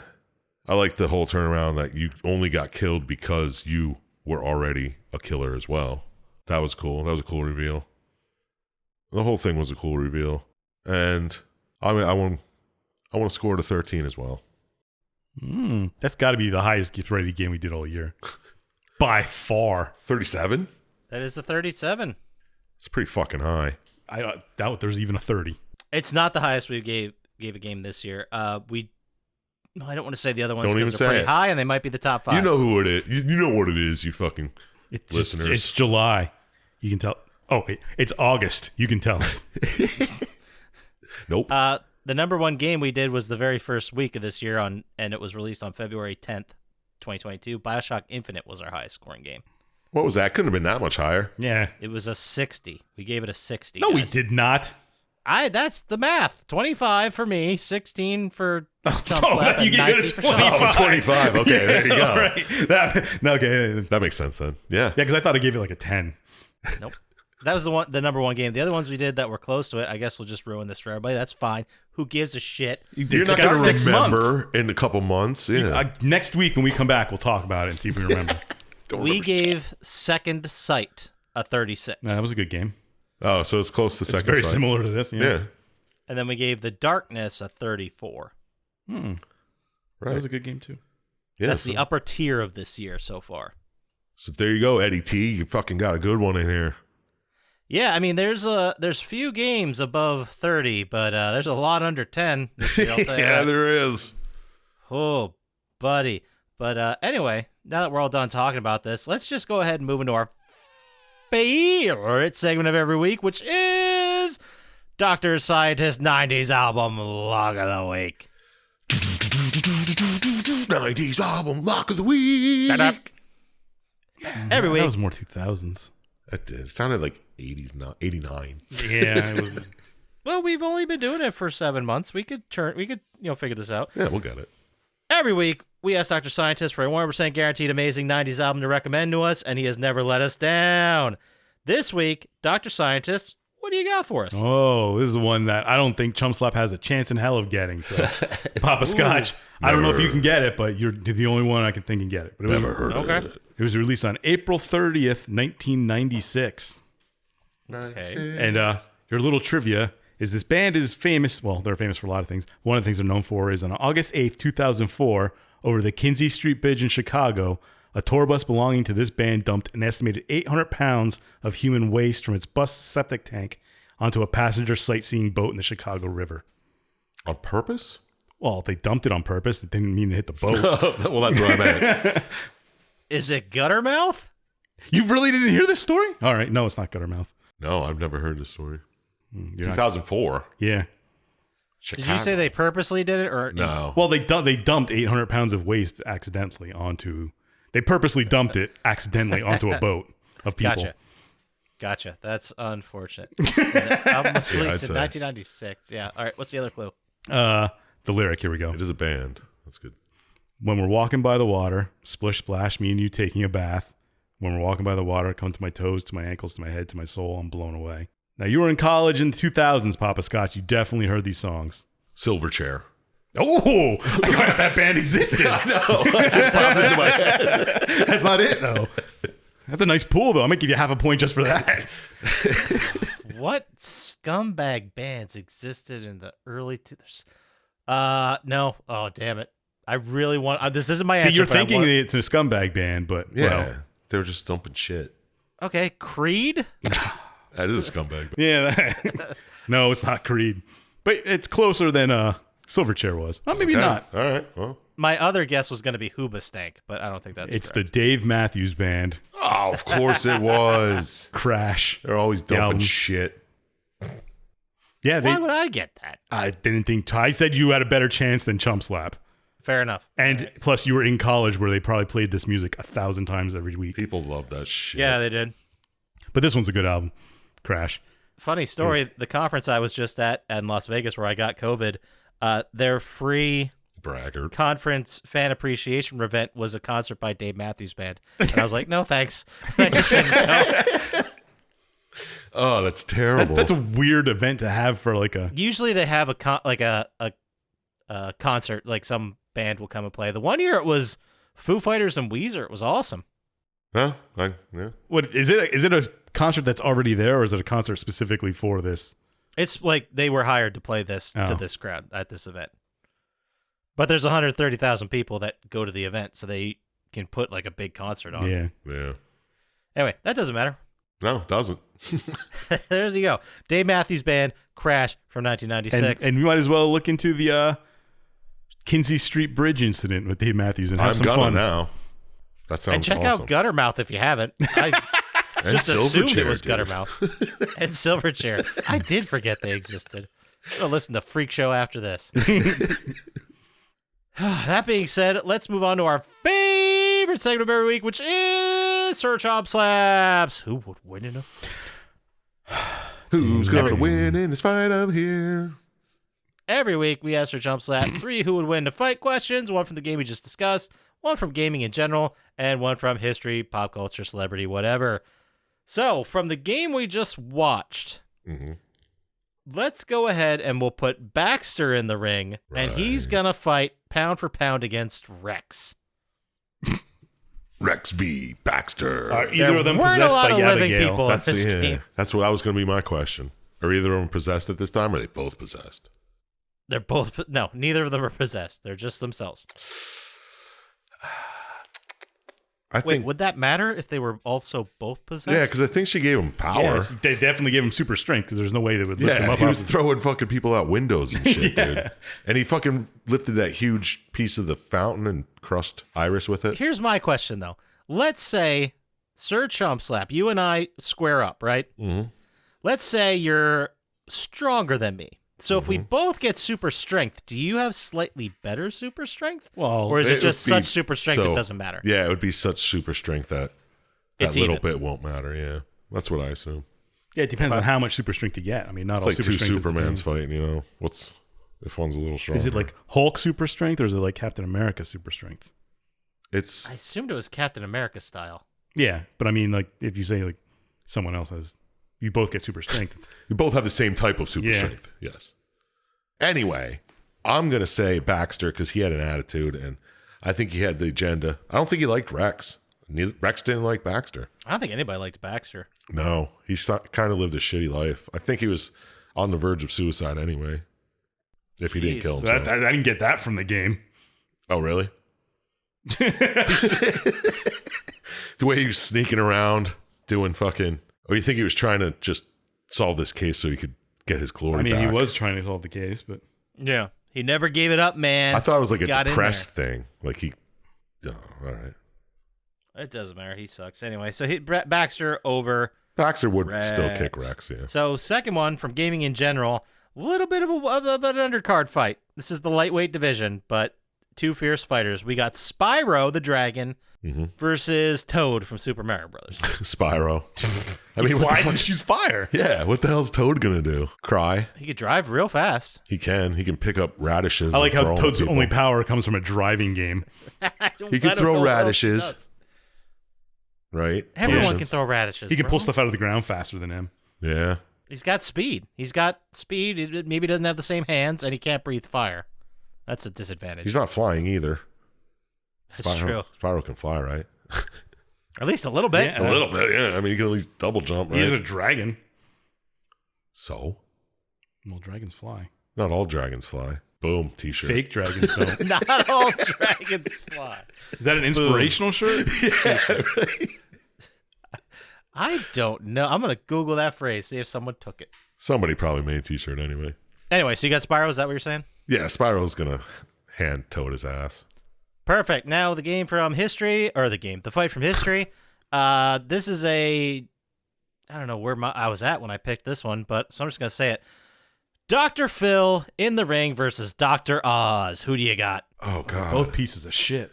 I like the whole turnaround that you only got killed because you were already a killer as well. That was cool. That was a cool reveal. The whole thing was a cool reveal. And I mean, I want to score to 13 as well. That's got to be the highest Get Ready game we did all year. By far. 37? That is a 37. It's pretty fucking high. I doubt there's even a 30. It's not the highest we gave a game this year. No, I don't want to say the other ones Don't even because they're say pretty it. high and they might be the top 5. You know who it is. You know what it is, you fucking It's listeners. It's July. You can tell. Oh, wait. It's August. You can tell. Nope. The number 1 game we did was the very first week of this year and it was released on February 10th, 2022. BioShock Infinite was our highest scoring game. What was that? Couldn't have been that much higher. Yeah. It was a 60. We gave it a 60. No, we guys. did not. That's the math. 25 for me, 16 for Chump Oh, Slap, you and gave it 19 a for Chump. 25. Oh, 25. Okay, there you go. All right. Okay. That makes sense then. Yeah. Yeah, because I thought I gave it like a 10. Nope. That was the number 1 game. The other ones we did that were close to it, I guess we'll just ruin this for everybody. That's fine. Who gives a shit? You're not got going to 6 remember months. in a couple months. Yeah. Next week when we come back, we'll talk about it and see if we remember. Don't We remember. gave Second Sight a 36. Nah, that was a good game. Oh, so it's close to It's second very sight. similar to this. Yeah. Yeah. And then we gave The Darkness a 34. That Right. was a good game too. Yeah. That's So, the upper tier of this year so far. so there you go, Eddie T. You fucking got a good one in here. Yeah, I mean, there's few games above 30, but there's a lot under 10 this year, I'll tell you Yeah, that. there is. Oh, buddy. But anyway, now that we're all done talking about this, let's just go ahead and move into our favorite segment of every week, which is Dr. Syintist 90s album Lock of the Week. 90s album, Lock of the Week. Every That week. was more 2000s. That did. It sounded like 80s, not 89. Yeah. It was, Well, we've only been doing it for 7 months. We could figure this out. Yeah, we'll get it. Every week, we ask Dr. Syintist for a 100% guaranteed amazing 90s album to recommend to us, and he has never let us down. This week, Dr. Syintist, what do you got for us? oh, this is one that I don't think Chump Slap has a chance in hell of getting. So, Poppascotch, I don't know if you can get it, but you're the only one I can think can get it. But it Never heard of Okay. it. It was released on April 30th, 1996. Okay. And your little trivia is this band is famous. Well, they're famous for a lot of things. One of the things they're known for is on August 8th, 2004, over the Kinsey Street Bridge in Chicago, a tour bus belonging to this band dumped an estimated 800 pounds of human waste from its bus septic tank onto a passenger sightseeing boat in the Chicago River. On purpose? Well, they dumped it on purpose. They didn't mean to hit the boat. Well, that's what I meant. Is it Guttermouth? You really didn't hear this story? All right. No, it's not Guttermouth. No, I've never heard this story. You're not- 2004. Yeah. Chicago. Did you say they purposely did it, or No. Well, they dumped 800 pounds of waste accidentally onto... They purposely dumped it accidentally onto a boat of people. Gotcha. That's unfortunate. The album was Yeah, I'd released in say. 1996. Yeah. All right. What's the other clue? The lyric, here we go. It is a band. That's good. When we're walking by the water, splish splash, me and you taking a bath. When we're walking by the water, come to my toes, to my ankles, to my head, to my soul, I'm blown away. Now, you were in college in the 2000s, Poppascotch. You definitely heard these songs. Silverchair. Oh, I forgot that band existed. I know. It just popped into my head. That's not it, though. That's a nice pool, though. I might give you half a point just for that. What scumbag bands existed in the early 2000s? No. Oh, damn it. I really want... this isn't my answer. See, you're but I thinking want- it's a scumbag band, but, Yeah. well... They were just dumping shit. Okay, Creed? That is a scumbag. Yeah. No, it's not Creed. But it's closer than Silverchair was. Oh, maybe Okay. not. All right. Well. My other guess was going to be Hoobastank, but I don't think that's It's correct. the Dave Matthews Band. Oh, of course it was. Crash. They're always The dumping album. shit. Yeah, Why would I get that? I didn't think... I said you had a better chance than Chump Slap. Fair enough. And plus, you were in college where they probably played this music 1,000 times every week. People love that shit. Yeah, they did. But this one's a good album. Crash. Funny story, the conference I was just at in Las Vegas where I got COVID, their free Braggart. conference fan appreciation event was a concert by Dave Matthews Band. And I was like, no, thanks. I just didn't know. Oh, that's terrible. That's a weird event to have for like a... Usually they have a concert, like some band will come and play. The one year it was Foo Fighters and Weezer. It was awesome. Huh? Yeah. What is it? Is it a concert that's already there, or is it a concert specifically for this? It's like they were hired to play this to Oh. this crowd at this event. But there's 130,000 people that go to the event, so they can put like a big concert on. Yeah. Yeah. Anyway, that doesn't matter. No, it doesn't. There you go. Dave Matthews Band, Crash from 1996. And we might as well look into the Kinsey Street Bridge incident with Dave Matthews and have I'm some gonna fun. now. That sounds and check awesome. out Guttermouth if you haven't. I And just assumed it Silverchair, was dude. Guttermouth. And Silverchair. I did forget they existed. I'm going to listen to Freak Show after this. That being said, let's move on to our favorite segment of every week, which is Sir Chump Slaps. Who would win in a Who's gonna win in this fight over here? Every week, we ask Sir Chump Slap 3 who would win to fight questions, one from the game we just discussed, one from gaming in general, and one from history, pop culture, celebrity, whatever. So, from the game we just watched, let's go ahead and we'll put Baxter in the ring, and he's going to fight pound for pound against Rex. Rex v. Baxter. Are either of them Weren't a possessed lot by of living Abigail? people in this game. That's what was going to be my question. Are either of them possessed at this time, or are they both possessed? They're both, no, neither of them are possessed. They're just themselves. I Wait, think. would that matter if they were also both possessed? Yeah, because I think she gave him power. Yeah, they definitely gave him super strength because there's no way they would lift him Yeah, up. he was off the- throwing fucking people out windows and shit, dude. And he fucking lifted that huge piece of the fountain and crushed Iris with it. Here's my question, though. Let's say, Sir Chump Slap, you and I square up, right? Mm-hmm. Let's say you're stronger than me. So if we both get super strength, do you have slightly better super strength? Well, Or is it would just be such super strength it so- doesn't matter? Yeah, it would be such super strength that It's little even. bit won't matter. Yeah, that's what I assume. yeah, it depends on how much super strength you get. I mean, not It's all like super two strength is the Supermans same. fighting. You know, what's if one's a little stronger? Is it like Hulk super strength or is it like Captain America super strength? it's I assumed it was Captain America style. Yeah, but I mean, like if you say like someone else has, you both get super strength. It's, you both have the same type of super Yeah. strength. Yes. Anyway, I'm gonna say Baxter because he had an attitude and I think he had the agenda. I don't think he liked Rex. Rex didn't like Baxter. I don't think anybody liked Baxter. No, he kind of lived a shitty life. I think he was on the verge of suicide anyway. If he didn't Jeez. kill so himself. I didn't get that from the game. Oh, really? The way he was sneaking around doing fucking... Or you think he was trying to just solve this case so he could get his glory I mean, back. he was trying to solve the case, but Yeah. He never gave it up, man. I thought it was like He a got in depressed thing. Like he. Oh, all right. It doesn't matter. He sucks. Anyway, so Baxter over. Baxter would still Rex. kick Rex. Yeah. So second one from gaming in general, a little bit of an undercard fight. This is the lightweight division, but two fierce fighters. We got Spyro the Dragon versus Toad from Super Mario Brothers. Spyro. I mean, why did she use fire? Yeah, what the hell's Toad gonna do? Cry? He could drive real fast. He can. He can pick up radishes. I like and how throw 'em at Toad's people. only power comes from a driving game. He can throw radishes. Right? Everyone Potions. can throw radishes. He can bro. pull stuff out of the ground faster than him. Yeah. He's got speed. He maybe doesn't have the same hands, and he can't breathe fire. That's a disadvantage. He's not flying either. That's true. Spyro can fly, right? At least a little bit. Yeah. A little bit, yeah. I mean, he can at least double jump, right? He is a dragon. So? Well, dragons fly. Not all dragons fly. Boom, t-shirt. Fake dragons don't. Not all dragons fly. Is that an inspirational shirt? Yeah, right. I don't know. I'm going to Google that phrase, see if someone took it. Somebody probably made a t-shirt anyway. Anyway, so you got Spyro. Is that what you're saying? Yeah, Spyro's gonna hand Toad his ass. Perfect. Now the game from history, or the fight from history. This is I don't know where I was at when I picked this one, but so I'm just going to say it. Dr. Phil in the ring versus Dr. Oz. Who do you got? Oh, God. Both pieces of shit.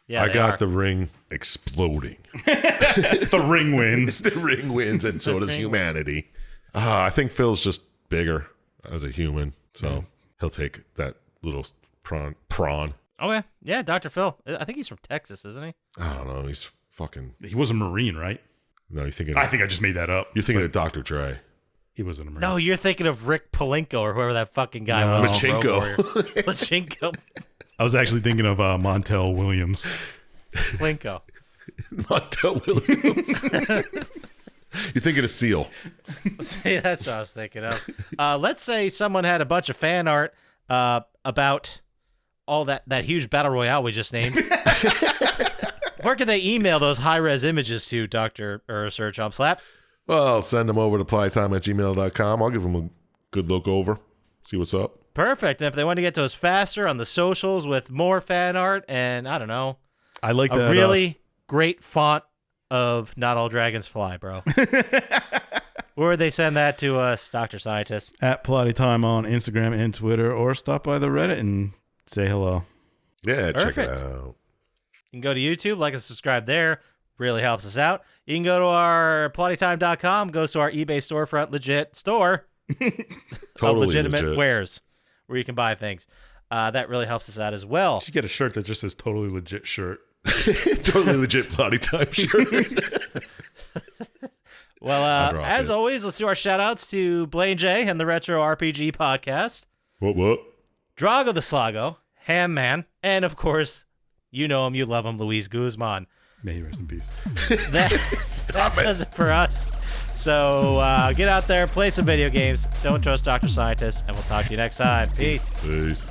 Yeah, I they got are. the ring exploding. The ring wins. The ring wins, and so does ring humanity. I think Phil's just bigger as a human, so he'll take that little prawn. Okay. Yeah, Dr. Phil. I think he's from Texas, isn't he? I don't know. He's fucking. He was a Marine, right? No, you're thinking. I think I just made that up. You're thinking of Dr. Dre. He wasn't a Marine. No, you're thinking of Rick Palenko or whoever that fucking guy was. Machinko. Machinko. I was actually thinking of Montel Williams. Palenko. Montel Williams. You're thinking of Seal. See, that's what I was thinking of. Let's say someone had a bunch of fan art about all that huge battle royale we just named. Where could they email those high-res images to, Sir Chump Slap? Well, I'll send them over to plottytime@gmail.com. I'll give them a good look over, see what's up. Perfect. And if they want to get to us faster on the socials with more fan art and, I don't know, I like a that. really great font of Not All Dragons Fly, bro. Where would they send that to us, Dr. Syintist? At Plottytime on Instagram and Twitter, or stop by the Reddit and say hello. Yeah, check it Perfect. out. You can go to YouTube, like and subscribe there. Really helps us out. You can go to our plottytime.com, goes to our eBay storefront, legit store of Totally legitimate legit. wares where you can buy things. That really helps us out as well. You should get a shirt that just says totally legit shirt. Totally legit Plottytime shirt. Well, dropped as it. always, let's do our shout outs to Blaine J and the Retro RPG Podcast, What? Drago the Slago, Ham Man, and of course, you know him, you love him, Luis Guzman. May he rest in peace. That does it for us. So get out there, play some video games. Don't trust Dr. Scientist, and we'll talk to you next time. Peace. Peace.